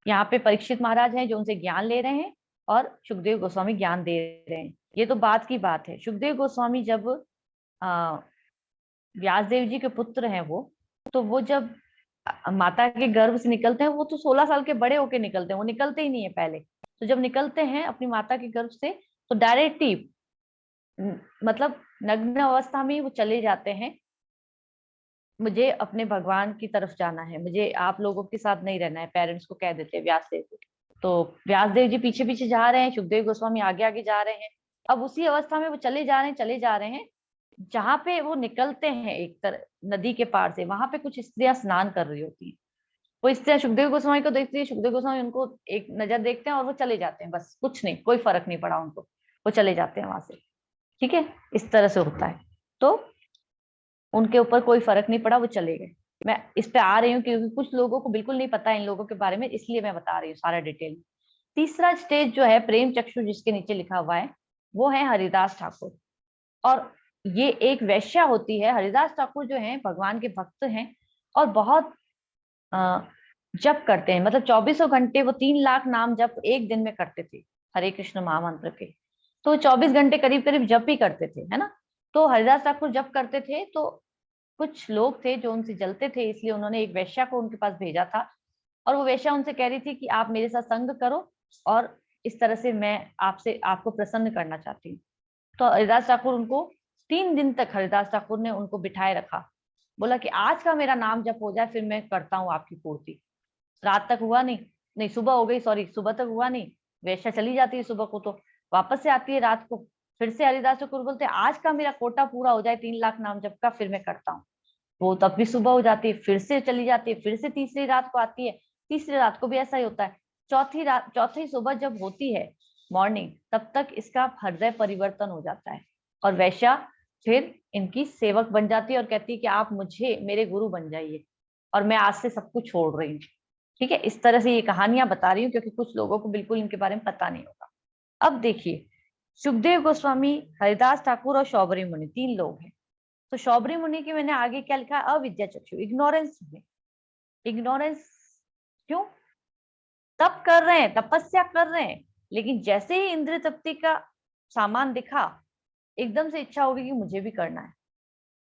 यहाँ पे परीक्षित महाराज हैं जो उनसे ज्ञान ले रहे हैं, और सुखदेव गोस्वामी ज्ञान दे रहे हैं। ये तो बात की बात है। सुखदेव गोस्वामी जब आ, व्यास देव जी के पुत्र हैं वो, तो वो जब माता के गर्भ से निकलते हैं, वो तो 16 साल के बड़े होके निकलते हैं, वो निकलते ही नहीं है पहले। तो जब निकलते हैं अपनी माता के गर्भ से, तो डायरेक्ट ही मतलब नग्न अवस्था में ही वो चले जाते हैं, मुझे अपने भगवान की तरफ जाना है, मुझे आप लोगों के साथ नहीं रहना है, पेरेंट्स को कह देते हैं व्यास देव को। तो व्यास देव जी पीछे पीछे जा रहे हैं, सुखदेव गोस्वामी आगे आगे जा रहे हैं। अब उसी अवस्था में वो चले जा रहे हैं, चले जा रहे हैं, जहां पे वो निकलते हैं एक तरह नदी के पार से, वहां पे कुछ स्त्रियां स्नान कर रही होती हैं। वो स्त्रियां सुखदेव गोस्वामी को देखती है, सुखदेव गोस्वामी उनको एक नजर देखते हैं और वो चले जाते हैं, बस कुछ नहीं, कोई फर्क नहीं पड़ा उनको, वो चले जाते हैं वहां से, ठीक है। इस तरह से होता है, तो उनके ऊपर कोई फर्क नहीं पड़ा, वो चले गए। मैं इस पे आ रही हूँ क्योंकि कुछ लोगों को बिल्कुल नहीं पता है इन लोगों के बारे में, इसलिए मैं बता रही हूँ सारा डिटेल में। तीसरा स्टेज जो है प्रेम चक्षु, जिसके नीचे लिखा हुआ है, वो है हरिदास ठाकुर। और ये एक वैश्या होती है। हरिदास ठाकुर जो है भगवान के भक्त हैं, और बहुत जप करते हैं, मतलब 24 घंटे वो 3 लाख नाम जप एक दिन में करते थे, हरे कृष्ण महामंत्र के। तो 24 घंटे करीब करीब जप ही करते थे, है ना। तो हरिदास ठाकुर जप करते थे, तो कुछ लोग थे जो उनसे जलते थे, इसलिए उन्होंने एक वैश्या को उनके पास भेजा था। और वो वैश्या उनसे कह रही थी कि आप मेरे साथ संग करो, और इस तरह से मैं आपसे आपको प्रसन्न करना चाहती हूँ। तो हरिदास ठाकुर उनको 3 दिन तक हरिदास ठाकुर ने उनको बिठाए रखा, बोला कि आज का मेरा नाम जप हो जाए फिर मैं करता हूँ आपकी पूर्ति। रात तक हुआ नहीं, नहीं सुबह हो गई, सॉरी सुबह तक हुआ नहीं, वैश्या चली जाती है सुबह को, तो वापस से आती है रात को, फिर से हरिदास ठाकुर बोलते हैं आज का मेरा कोटा पूरा हो जाए 3 लाख नाम जप का, फिर मैं करता हूँ। वो तब भी सुबह हो जाती है, फिर से चली जाती है, फिर से तीसरी रात को आती है, तीसरी रात को भी ऐसा ही होता है। चौथी सुबह जब होती है मॉर्निंग, तब तक इसका हृदय परिवर्तन हो जाता है, और वैश्या फिर इनकी सेवक बन जाती है और कहती है कि आप मुझे मेरे गुरु बन जाइए, और मैं आज से सब कुछ छोड़ रही हूँ, ठीक है। इस तरह से ये कहानियां बता रही हूँ क्योंकि कुछ लोगों को बिल्कुल इनके बारे में पता नहीं होगा। अब देखिए, सुखदेव गोस्वामी, हरिदास ठाकुर और शौबरी मुनि, 3 लोग हैं। तो शौबरी मुनि की मैंने आगे क्या लिखा, अविद्या चक्षु, इग्नोरेंस में। इग्नोरेंस क्यों, तप कर रहे हैं, तपस्या कर रहे हैं, लेकिन जैसे ही इंद्र तृप्ति का सामान दिखा, एकदम से इच्छा होगी कि मुझे भी करना है,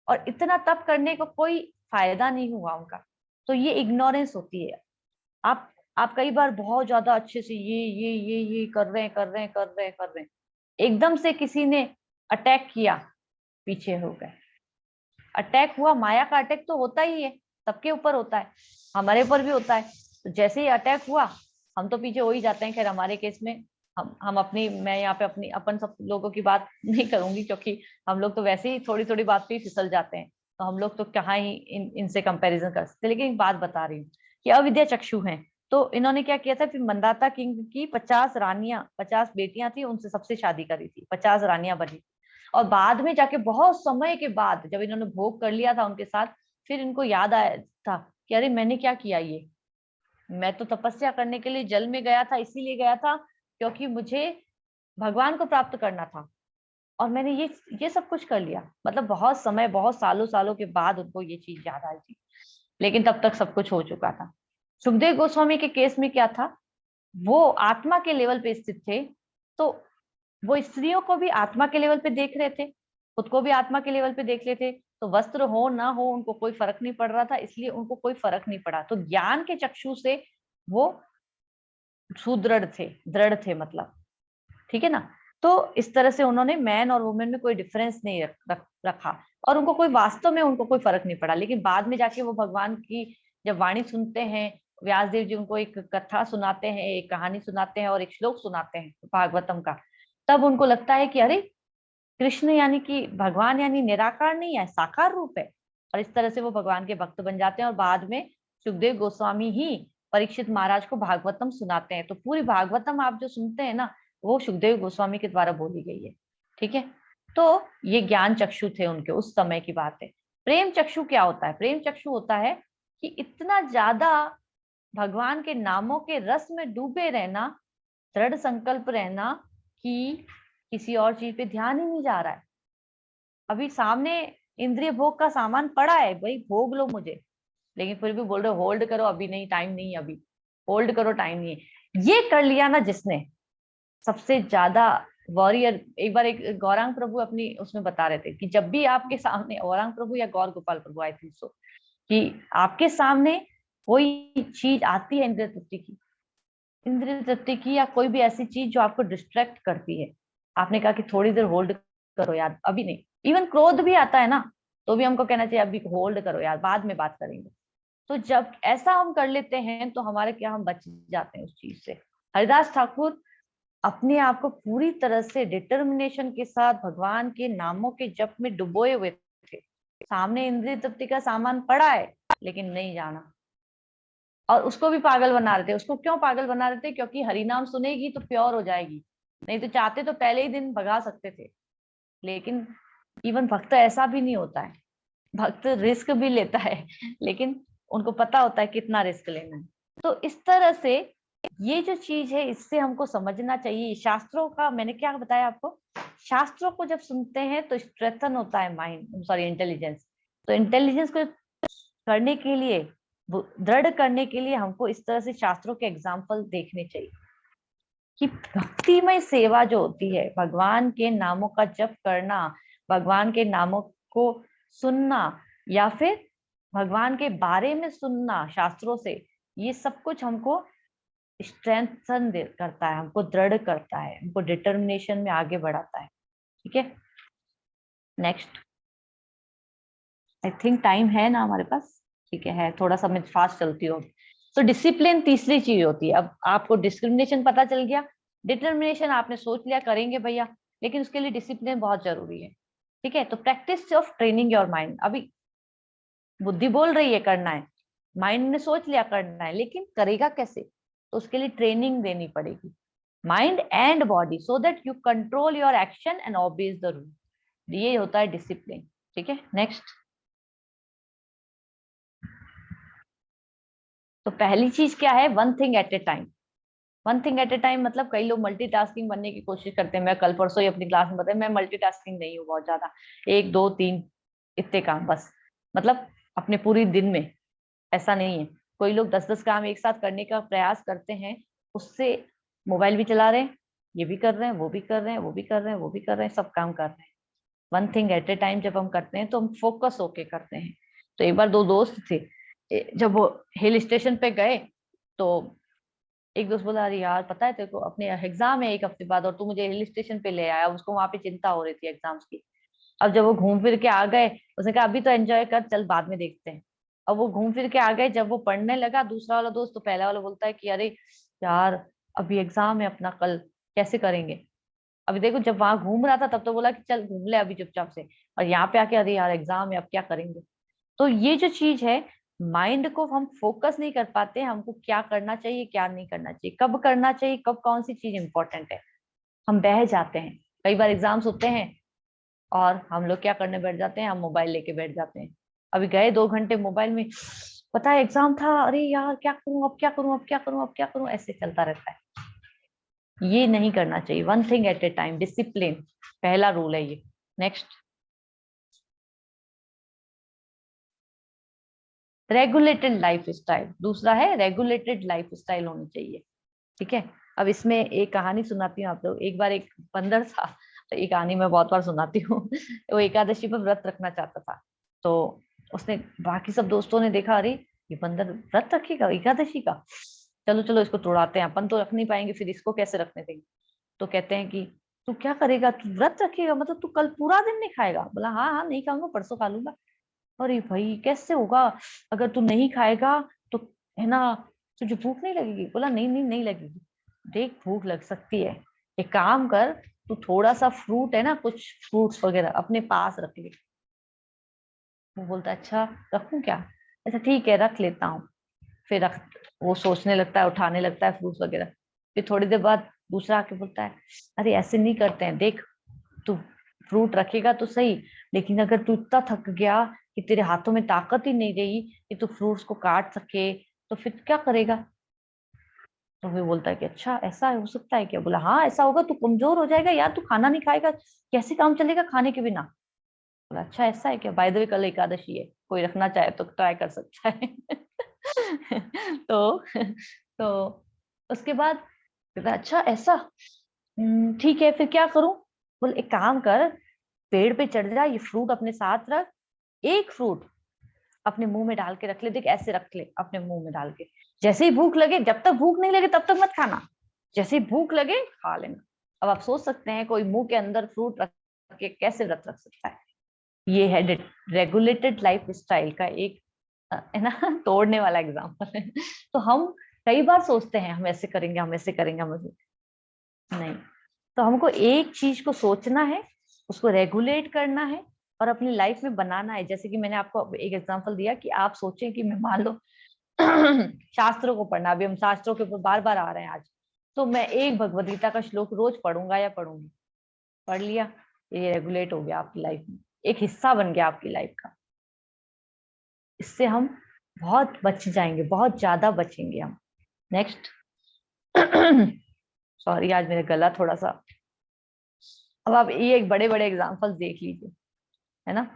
और इतना तप करने को कोई फायदा नहीं हुआ उनका। तो ये इग्नोरेंस होती है। आप कई बार बहुत ज्यादा अच्छे से ये कर रहे हैं, कर रहे हैं, कर रहे हैं, कर रहे हैं, एकदम से किसी ने अटैक किया, पीछे हो गए। अटैक हुआ, माया का अटैक तो होता ही है, सबके ऊपर होता है, हमारे ऊपर भी होता है। तो जैसे ही अटैक हुआ, हम तो पीछे हो ही जाते हैं। खैर हमारे केस में हम अपनी, मैं यहाँ पे अपनी अपन सब लोगों की बात नहीं करूंगी, क्योंकि हम लोग तो वैसे ही थोड़ी थोड़ी बात पे ही फिसल जाते हैं, तो हम लोग तो कहाँ ही इनसे कंपैरिजन कर सकते। लेकिन एक बात बता रही हूँ कि अविद्या चक्षु हैं, तो इन्होंने क्या किया था, फिर मंदाता किंग की 50 रानियां, 50 बेटियां थी, उनसे सबसे शादी करी थी, 50 रानियां बनी। और बाद में जाके बहुत समय के बाद जब इन्होंने भोग कर लिया था उनके साथ, फिर इनको याद आया था कि अरे मैंने क्या किया, ये मैं तो तपस्या करने के लिए जल में गया था, इसीलिए गया था क्योंकि मुझे भगवान को प्राप्त करना था, और मैंने ये सब कुछ कर लिया। मतलब बहुत समय, बहुत सालों सालों के बाद उनको ये चीज याद आई थी, लेकिन तब तक सब कुछ हो चुका था। सुखदेव गोस्वामी के केस में क्या था, वो आत्मा के लेवल पे स्थित थे, तो वो स्त्रियों को भी आत्मा के लेवल पे देख रहे थे, खुद को भी आत्मा के लेवल पे देख लेते। तो वस्त्र हो ना हो उनको कोई फर्क नहीं पड़ रहा था, इसलिए उनको कोई फर्क नहीं पड़ा। तो ज्ञान के चक्षु से वो सुदृढ़ थे, दृढ़ थे मतलब, ठीक है ना। तो इस तरह से उन्होंने मैन और वुमेन में कोई डिफरेंस नहीं रखा, और उनको कोई वास्तव में उनको कोई फर्क नहीं पड़ा। लेकिन बाद में जाके वो भगवान की जब वाणी सुनते हैं, व्यास देव जी उनको एक कथा सुनाते हैं, एक कहानी सुनाते हैं और एक श्लोक सुनाते हैं भागवतम का, तब उनको लगता है कि अरे कृष्ण यानी कि भगवान यानी निराकार नहीं है, साकार रूप है। और इस तरह से वो भगवान के भक्त बन जाते हैं, और बाद में सुखदेव गोस्वामी ही परीक्षित महाराज को भागवतम सुनाते हैं। तो पूरी भागवतम आप जो सुनते हैं ना, वो सुखदेव गोस्वामी के द्वारा बोली गई है, ठीक है। तो ये ज्ञान चक्षु थे उनके, उस समय की बात है। प्रेम चक्षु क्या होता है? प्रेम चक्षु होता है कि इतना ज्यादा भगवान के नामों के रस में डूबे रहना, दृढ़ संकल्प रहना कि किसी और चीज पे ध्यान ही नहीं जा रहा है। अभी सामने इंद्रिय भोग का सामान पड़ा है, भाई भोग लो मुझे, लेकिन फिर भी बोल रहे होल्ड करो, अभी नहीं, टाइम नहीं, अभी होल्ड करो, टाइम नहीं है। ये कर लिया ना जिसने, सबसे ज्यादा वॉरियर। एक बार एक गौरांग प्रभु अपनी उसमें बता रहे थे कि जब भी आपके सामने, गौरांग प्रभु या गौर गोपाल प्रभु आई थिंक सो, कि आपके सामने कोई चीज आती है इंद्रिय तृप्ति की, इंद्रिय तृप्ति की, या कोई भी ऐसी चीज जो आपको डिस्ट्रैक्ट करती है, आपने कहा कि थोड़ी देर होल्ड करो यार, अभी नहीं। इवन क्रोध भी आता है ना, तो भी हमको कहना चाहिए अभी होल्ड करो यार, बाद में बात करेंगे। तो जब ऐसा हम कर लेते हैं तो हमारे क्या, हम बच जाते हैं उस चीज से। हरिदास ठाकुर अपने आप को पूरी तरह से डिटर्मिनेशन के साथ भगवान के नामों के जप में डुबोए हुए थे। सामने इंद्रिय तृप्ति का सामान पड़ा है, लेकिन नहीं जाना, और उसको भी पागल बना रहे थे। उसको क्यों पागल बना रहे थे? क्योंकि हरिनाम सुनेगी तो प्योर हो जाएगी, नहीं तो चाहते तो पहले ही दिन भगा सकते थे। लेकिन इवन भक्त ऐसा भी नहीं होता है, भक्त रिस्क भी लेता है, लेकिन उनको पता होता है कितना रिस्क लेना है। तो इस तरह से ये जो चीज है, इससे हमको समझना चाहिए। शास्त्रों का मैंने क्या बताया आपको, शास्त्रों को जब सुनते हैं तो स्ट्रेंथन होता है माइंड, सॉरी इंटेलिजेंस। तो इंटेलिजेंस को करने के लिए, दृढ़ करने के लिए हमको इस तरह से शास्त्रों के एग्जाम्पल देखने चाहिए कि भक्तिमय सेवा जो होती है, भगवान के नामों का जप करना, भगवान के नामों को सुनना, या फिर भगवान के बारे में सुनना शास्त्रों से, ये सब कुछ हमको स्ट्रेंथन करता है, हमको दृढ़ करता है, हमको डिटर्मिनेशन में आगे बढ़ाता है, ठीक है। नेक्स्ट, आई थिंक टाइम है ना हमारे पास, ठीक है थोड़ा सा मैं फास्ट चलती हूँ। तो डिसिप्लिन तीसरी चीज होती है। अब आपको डिस्क्रिमिनेशन पता चल गया, डिटर्मिनेशन आपने सोच लिया करेंगे भैया, लेकिन उसके लिए डिसिप्लिन बहुत जरूरी है, ठीक है। तो practice of training your mind, अभी बुद्धि बोल रही है करना है, माइंड ने सोच लिया करना है, लेकिन करेगा कैसे? तो उसके लिए ट्रेनिंग देनी पड़ेगी, mind and body, so that you control your action and obeys the rule. ये होता है डिसिप्लिन, ठीक है। नेक्स्ट, तो पहली चीज क्या है, one thing at A time. One thing at A time मतलब कई लोग मल्टीटास्किंग बनने की कोशिश करते हैं। मैं कल परसों ही अपनी क्लास में बताया, मैं मल्टीटास्किंग नहीं हूँ बहुत ज्यादा, एक दो तीन इतने काम बस, मतलब अपने पूरी दिन में, ऐसा नहीं है। कोई लोग 10-10 काम एक साथ करने का प्रयास करते हैं, उससे मोबाइल भी चला रहे हैं, ये भी कर रहे हैं, वो भी कर रहे हैं, वो भी कर रहे हैं, वो भी कर रहे हैं, सब काम कर रहे हैं। One thing at A time जब हम करते हैं तो हम फोकस होके करते हैं। तो एक बार दो दोस्त थे, जब वो हिल स्टेशन पे गए तो एक दोस्त बोला, अरे यार पता है तेरे को अपने एग्जाम है 1 हफ्ते बाद और तू मुझे हिल स्टेशन पे ले आया। उसको वहां पे चिंता हो रही थी एग्जाम्स की। अब जब वो घूम फिर के आ गए, उसने कहा अभी तो एंजॉय कर, चल बाद में देखते हैं। अब वो घूम फिर के आ गए, जब वो पढ़ने लगा दूसरा वाला दोस्त, तो पहला वाला बोलता है कि अरे यार अभी एग्जाम है अपना, कल कैसे करेंगे। अभी देखो जब वहां घूम रहा था तब तो बोला कि चल घूम ले अभी चुपचाप से, और यहाँ पे आके अरे यार एग्जाम है अब क्या करेंगे। तो ये जो चीज है, माइंड को हम फोकस नहीं कर पाते, हमको क्या करना चाहिए क्या नहीं करना चाहिए, कब करना चाहिए, कब कौन सी चीज इंपॉर्टेंट है, हम बह जाते हैं। कई बार एग्जाम्स होते हैं और हम लोग क्या करने बैठ जाते हैं, हम मोबाइल लेके बैठ जाते हैं। अभी गए 2 घंटे मोबाइल में, पता है एग्जाम था, अरे यार क्या करूं अब क्या करूं अब क्या करूं अब क्या करूं, ऐसे चलता रहता है। ये नहीं करना चाहिए, one thing at A time, discipline पहला रूल है ये। नेक्स्ट, रेगुलेटेड लाइफ स्टाइल, दूसरा है रेगुलेटेड लाइफ स्टाइल होनी चाहिए। ठीक है, अब इसमें एक कहानी सुनाती हूँ आप लोग। एक बार एक बंदर था, तो ये कहानी मैं बहुत बार सुनाती हूँ। वो एकादशी पर व्रत रखना चाहता था। तो उसने, बाकी सब दोस्तों ने देखा, अरे ये बंदर व्रत रखेगा एकादशी का, चलो चलो इसको तोड़ाते हैं, अपन तो रख नहीं पाएंगे फिर इसको कैसे रखने देंगे। तो कहते हैं कि तू क्या करेगा, तू व्रत रखेगा मतलब तू कल पूरा दिन नहीं खाएगा। बोला हाँ हाँ नहीं खाऊंगा, परसों खा लूंगा। अरे भाई कैसे होगा, अगर तू नहीं खाएगा तो, है ना, तुझे भूख नहीं लगेगी। बोला नहीं नहीं नहीं लगेगी। देख भूख लग सकती है, एक काम कर, तू थोड़ा सा फ्रूट है ना, कुछ फ्रूट्स वगैरह अपने पास रख ले। वो बोलता है अच्छा रखूं क्या, अच्छा ठीक है रख लेता हूँ। फिर रख, वो सोचने लगता है, उठाने लगता है फ्रूट्स वगैरह। फिर थोड़ी देर बाद दूसरा आके बोलता है, अरे ऐसे नहीं करते हैं, देख तू फ्रूट रखेगा तो सही, लेकिन अगर तू इतना थक गया कि तेरे हाथों में ताकत ही नहीं रही कि तू फ्रूट्स को काट सके, तो फिर क्या करेगा। तो फिर बोलता है कि अच्छा ऐसा हो सकता है क्या। बोला हाँ ऐसा होगा, तू कमजोर हो जाएगा यार, तू खाना नहीं खाएगा, कैसे काम चलेगा खाने के बिना। बोला अच्छा ऐसा है क्या, बाय द वे कल एकादशी है, कोई रखना चाहे तो ट्राई कर सकता है। तो उसके बाद कहता अच्छा ऐसा, ठीक है फिर क्या करूं। बोले एक काम कर, पेड़ पे चढ़ जा, ये फ्रूट अपने साथ रख, एक फ्रूट अपने मुंह में डाल के रख ले, देख ऐसे रख ले अपने मुंह में डाल के, जैसे ही भूख लगे, जब तक भूख नहीं लगे तब तक मत खाना, जैसे ही भूख लगे खा लेना। अब आप सोच सकते हैं कोई मुंह के अंदर फ्रूट रख के कैसे व्रत रख सकता है। ये है रेगुलेटेड लाइफ स्टाइल का एक, है ना, तोड़ने वाला एग्जाम्पल है। तो हम कई बार सोचते हैं हम ऐसे करेंगे हम ऐसे करेंगे हम ऐसे, नहीं। तो हमको एक चीज को सोचना है, उसको रेगुलेट करना है और अपनी लाइफ में बनाना है। जैसे कि मैंने आपको एक एग्जांपल दिया कि आप सोचें कि मैं मान लो शास्त्रों को पढ़ना, अभी हम शास्त्रों के ऊपर बार बार आ रहे हैं आज, तो मैं एक भगवद गीता का श्लोक रोज पढ़ूंगा या पढ़ूंगी, पढ़ लिया, ये रेगुलेट हो गया आपकी लाइफ में, एक हिस्सा बन गया आपकी लाइफ का। इससे हम बहुत बच जाएंगे, बहुत ज्यादा बचेंगे हम। नेक्स्ट। सॉरी आज मेरा गला थोड़ा सा, अब आप ये एक बड़े बड़े एग्जाम्पल देख लीजिए, है ना,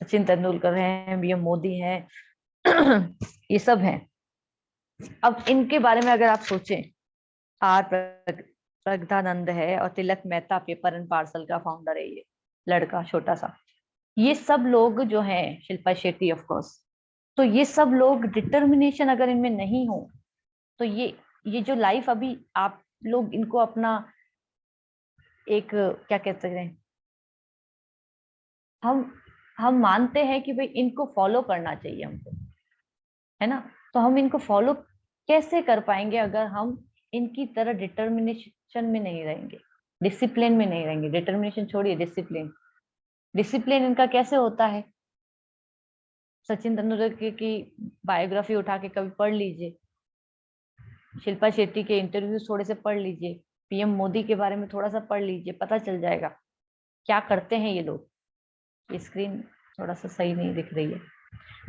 सचिन तेंदुलकर हैं, पीएम मोदी हैं, ये सब हैं। अब इनके बारे में अगर आप सोचें, आर प्रगदानंद है और तिलक मेहता पेपर एंड पार्सल का फाउंडर है, ये लड़का छोटा सा, ये सब लोग जो हैं, शिल्पा शेट्टी ऑफ कोर्स, तो ये सब लोग डिटर्मिनेशन अगर इनमें नहीं हो तो ये जो लाइफ अभी आप लोग इनको अपना एक क्या कहते हैं, हम हम मानते हैं कि भाई इनको फॉलो करना चाहिए हमको, है ना। तो हम इनको फॉलो कैसे कर पाएंगे अगर हम इनकी तरह डिटर्मिनेशन में नहीं रहेंगे, डिसिप्लिन में नहीं रहेंगे। डिटर्मिनेशन छोड़िए, डिसिप्लिन, डिसिप्लिन इनका कैसे होता है। सचिन तेंदुलकर की बायोग्राफी उठा के कभी पढ़ लीजिए, शिल्पा शेट्टी के इंटरव्यूज थोड़े से पढ़ लीजिए, पीएम मोदी के बारे में थोड़ा सा पढ़ लीजिए, पता चल जाएगा क्या करते हैं ये लोग। ये स्क्रीन थोड़ा सा सही नहीं दिख रही है,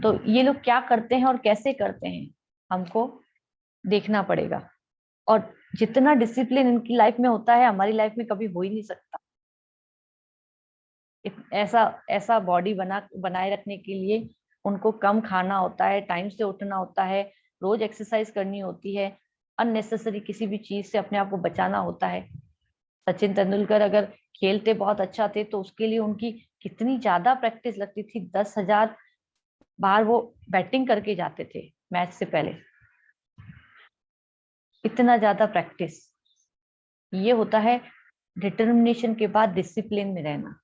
तो ये लोग क्या करते हैं और कैसे करते हैं हमको देखना पड़ेगा। और जितना डिसिप्लिन इनकी लाइफ में होता है हमारी लाइफ में कभी हो ही नहीं सकता। ऐसा ऐसा बॉडी बनाए रखने के लिए उनको कम खाना होता है, टाइम से उठना होता है, रोज एक्सरसाइज करनी होती है, अननेसेसरी किसी भी चीज से अपने आप को बचाना होता है। सचिन तेंदुलकर अगर खेलते बहुत अच्छा थे तो उसके लिए उनकी कितनी ज्यादा प्रैक्टिस लगती थी, 10,000 बाहर वो बैटिंग करके जाते थे मैच से पहले। इतना ज्यादा प्रैक्टिस, ये होता है डिटर्मिनेशन के बाद डिसिप्लिन में रहना,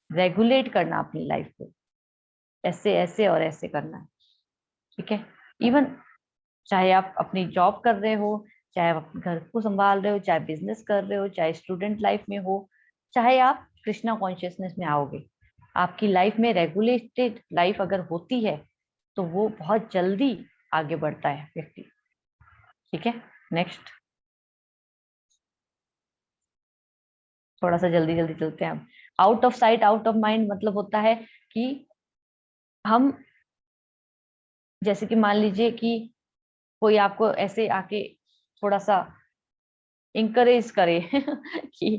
रेगुलेट करना अपनी लाइफ को, ऐसे ऐसे और ऐसे करना है। ठीक है, इवन चाहे आप अपनी जॉब कर रहे हो, चाहे आप अपने घर को संभाल रहे हो, चाहे बिजनेस कर रहे हो, चाहे स्टूडेंट लाइफ में हो, चाहे आप कृष्णा कॉन्शियसनेस में आओगे, आपकी लाइफ में रेगुलेटेड लाइफ अगर होती है तो वो बहुत जल्दी आगे बढ़ता है व्यक्ति। ठीक है, नेक्स्ट, थोड़ा सा जल्दी जल्दी चलते हैं हम। Out of sight out of mind मतलब होता है कि हम, जैसे कि मान लीजिए कि कोई आपको ऐसे आके थोड़ा सा इंकरेज करे कि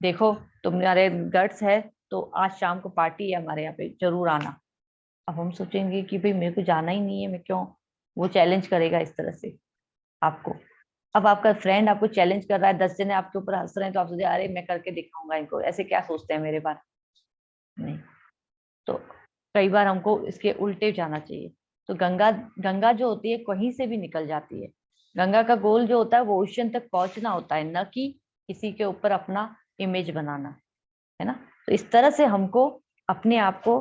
देखो तुम्हारे गट्स है तो आज शाम को पार्टी है हमारे यहाँ पे, जरूर आना। अब हम सोचेंगे कि भाई मेरे को जाना ही नहीं है, मैं क्यों, वो चैलेंज करेगा इस तरह से आपको। अब आपका फ्रेंड आपको चैलेंज कर रहा है, 10 जने आपके ऊपर हंस रहे हैं, तो आप सोचे अरे मैं करके दिखाऊंगा इनको, ऐसे क्या सोचते हैं मेरे बारे में। नहीं, तो कई बार हमको इसके उल्टे जाना चाहिए। तो गंगा गंगा जो होती है कहीं से भी निकल जाती है। गंगा का गोल जो होता है वो ओशन तक पहुंचना होता है, न कि किसी के ऊपर अपना इमेज बनाना, है ना। तो इस तरह से हमको अपने आप को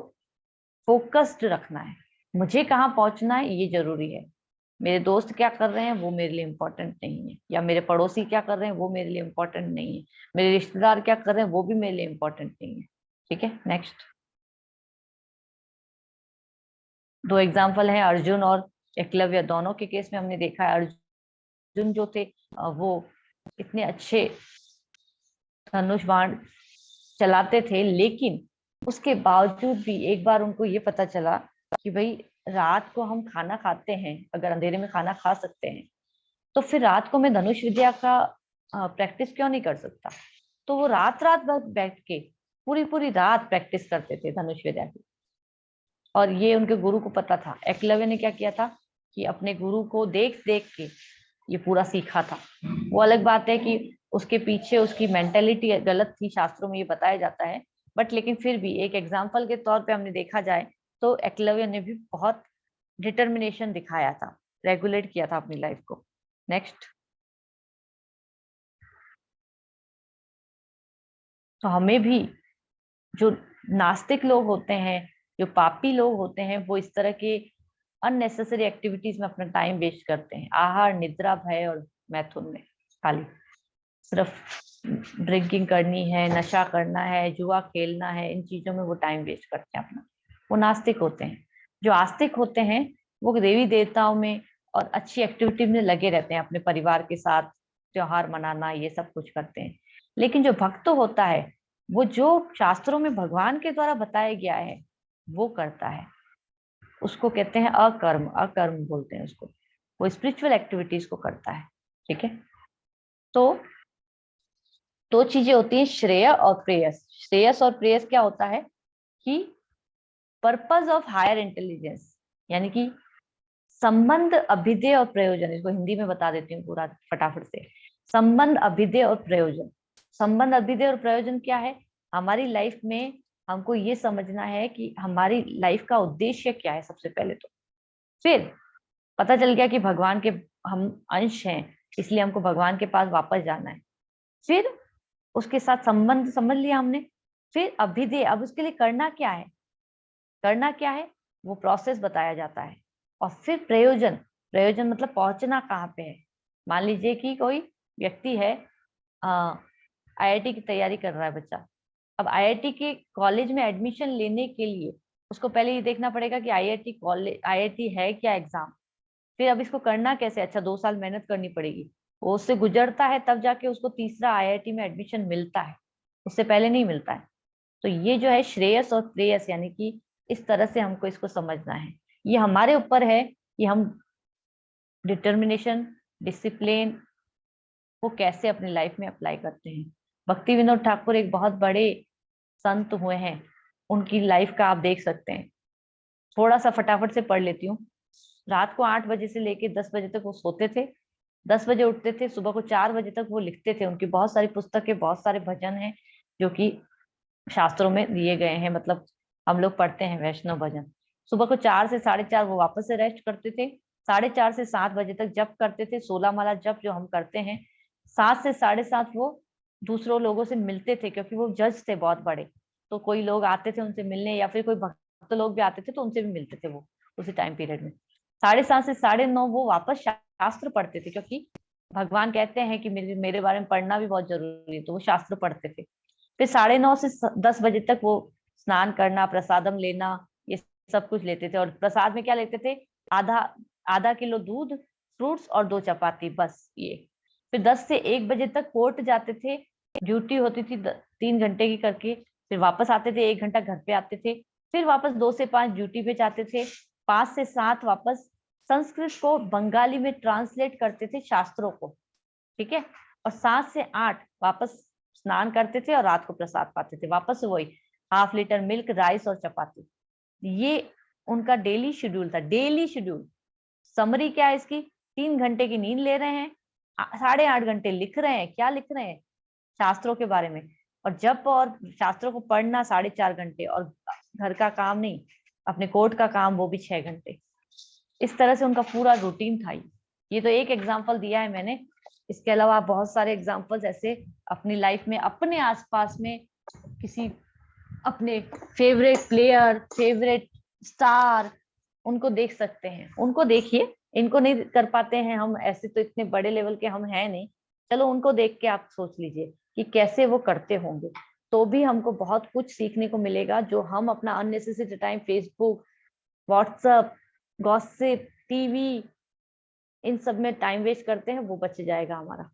फोकस्ड रखना है, मुझे कहाँ पहुंचना है ये जरूरी है। मेरे दोस्त क्या कर रहे हैं वो मेरे लिए इम्पोर्टेंट नहीं है, या मेरे पड़ोसी क्या कर रहे हैं वो मेरे लिए इम्पोर्टेंट नहीं है, मेरे रिश्तेदार क्या कर रहे हैं वो भी मेरे लिए इम्पोर्टेंट नहीं है। ठीक है, नेक्स्ट। दो एग्जाम्पल हैं, अर्जुन और एकलव्य। दोनों के केस में हमने देखा है अर्जुन जो थे वो इतने अच्छे धनुष बाण चलाते थे, लेकिन उसके बावजूद भी एक बार उनको ये पता चला कि भाई रात को हम खाना खाते हैं, अगर अंधेरे में खाना खा सकते हैं तो फिर रात को मैं धनुष विद्या का प्रैक्टिस क्यों नहीं कर सकता। तो वो रात रात भर बैठ के पूरी पूरी रात प्रैक्टिस करते थे धनुष विद्या की। और ये उनके गुरु को पता था। एकलव्य ने क्या किया था कि अपने गुरु को देख देख के ये पूरा सीखा था। वो अलग बात है कि उसके पीछे उसकी मेंटेलिटी गलत थी, शास्त्रों में ये बताया जाता है, बट लेकिन फिर भी एक एग्जाम्पल के तौर पे हमने देखा जाए तो एकलव्य ने भी बहुत डिटर्मिनेशन दिखाया था, रेगुलेट किया था अपनी लाइफ को। नेक्स्ट। तो हमें भी, जो नास्तिक लोग होते हैं, जो पापी लोग होते हैं, वो इस तरह के अननेसेसरी एक्टिविटीज में अपना टाइम वेस्ट करते हैं, आहार निद्रा भय और मैथुन में खाली सिर्फ ड्रिंकिंग करनी है, नशा करना है, जुआ खेलना है, इन चीजों में वो टाइम वेस्ट करते हैं अपना। वो नास्तिक होते हैं। जो आस्तिक होते हैं वो देवी देवताओं में और अच्छी एक्टिविटी में लगे रहते हैं, अपने परिवार के साथ त्योहार मनाना, ये सब कुछ करते हैं। लेकिन जो भक्त होता है वो जो शास्त्रों में भगवान के द्वारा बताया गया है वो करता है, उसको कहते हैं अकर्म, अकर्म बोलते हैं उसको। वो स्पिरिचुअल एक्टिविटीज को करता है। ठीक है, तो दो चीजें होती हैं, श्रेय और प्रेयस। श्रेयस और प्रेयस क्या होता है कि पर्पस ऑफ हायर इंटेलिजेंस, यानी कि संबंध, अभिधेय और प्रयोजन। इसको हिंदी में बता देती हूँ पूरा फटाफट से। संबंध, अभिधेय और प्रयोजन। संबंध, अभिधेय और प्रयोजन क्या है? हमारी लाइफ में हमको ये समझना है कि हमारी लाइफ का उद्देश्य क्या है सबसे पहले तो। फिर पता चल गया कि भगवान के हम अंश हैं, इसलिए हमको भगवान के पास वापस जाना है। फिर उसके साथ संबंध समझ लिया हमने। फिर अभिधेय, अब उसके लिए करना क्या है, करना क्या है वो प्रोसेस बताया जाता है। और फिर प्रयोजन, प्रयोजन मतलब पहुंचना कहाँ पे है। मान लीजिए कि कोई व्यक्ति है, आईआईटी की तैयारी कर रहा है बच्चा। अब आईआईटी के कॉलेज में एडमिशन लेने के लिए उसको पहले ये देखना पड़ेगा कि आईआईटी कॉलेज, आईआईटी है क्या एग्जाम। फिर अब इसको करना कैसे, अच्छा 2 साल मेहनत करनी पड़ेगी, वो उससे गुजरता है तब जाके उसको तीसरा आईआईटी में एडमिशन मिलता है, उससे पहले नहीं मिलता है। तो ये जो है श्रेयस और प्रेयस, यानी कि इस तरह से हमको इसको समझना है। ये हमारे ऊपर है कि हम डिटर्मिनेशन, डिसिप्लिन को कैसे अपनी लाइफ में अप्लाई करते हैं। भक्ति विनोद ठाकुर एक बहुत बड़े संत हुए हैं, उनकी लाइफ का आप देख सकते हैं। थोड़ा सा फटाफट से पढ़ लेती हूँ। रात को 8 बजे से लेके 10 बजे तक वो सोते थे, 10 बजे उठते थे, सुबह को 4 बजे तक वो लिखते थे। उनकी बहुत सारी पुस्तकें, बहुत सारे भजन हैं जो कि शास्त्रों में दिए गए हैं, मतलब हम लोग पढ़ते हैं वैष्णव भजन। सुबह को 4 से 4:30 वो वापस से रेस्ट करते थे। 4:30 से 7 बजे तक जप करते थे, 16 माला जप जो हम करते हैं। 7 से 7:30 वो दूसरों लोगों से मिलते थे, क्योंकि वो जज थे बहुत बड़े, तो कोई लोग आते थे उनसे मिलने, या फिर कोई भक्त लोग भी आते थे तो उनसे भी मिलते थे वो उसी टाइम पीरियड में। 7:30 से 9:30 वो वापस शास्त्र पढ़ते थे, क्योंकि भगवान कहते हैं कि मेरे बारे में पढ़ना भी बहुत जरूरी है, तो वो शास्त्र पढ़ते थे। फिर 9:30 से 10 बजे तक वो स्नान करना, प्रसादम लेना, ये सब कुछ लेते थे। और प्रसाद में क्या लेते थे? आधा आधा किलो दूध, फ्रूट्स और 2 चपाती, बस ये। फिर 10 से 1 बजे तक कोर्ट जाते थे, ड्यूटी होती थी 3 घंटे की करके। फिर वापस आते थे, 1 घंटा घर पे आते थे। फिर वापस 2 से 5 ड्यूटी पे जाते थे। 5 से 7 वापस संस्कृत को बंगाली में ट्रांसलेट करते थे शास्त्रों को, ठीक है। और 7 से 8 वापस स्नान करते थे और रात को प्रसाद पाते थे। वापस वही ½ लीटर मिल्क, राइस और चपाती। ये उनका डेली शेड्यूल था, डेली शेड्यूल। समरी क्या है इसकी? 3 घंटे की नींद ले रहे हैं, 8.5 घंटे लिख रहे हैं। क्या लिख रहे हैं? शास्त्रों के बारे में। और जप और शास्त्रों को पढ़ना 4.5 घंटे, और घर का काम नहीं, अपने कोर्ट का काम वो भी 6 घंटे। इस तरह से उनका पूरा रूटीन था। ये तो एक एग्जाम्पल दिया है मैंने। इसके अलावा बहुत सारे एग्जाम्पल्स ऐसे अपनी लाइफ में, अपने आसपास में किसी अपने फेवरेट प्लेयर, फेवरेट स्टार, उनको देख सकते हैं। उनको देखिए, इनको नहीं कर पाते हैं हम, ऐसे तो इतने बड़े लेवल के हम हैं नहीं। चलो उनको देख के आप सोच लीजिए कि कैसे वो करते होंगे, तो भी हमको बहुत कुछ सीखने को मिलेगा। जो हम अपना unnecessary time Facebook, WhatsApp, gossip, TV, इन सब में टाइम वेस्ट करते हैं, वो बच जाएगा हमारा।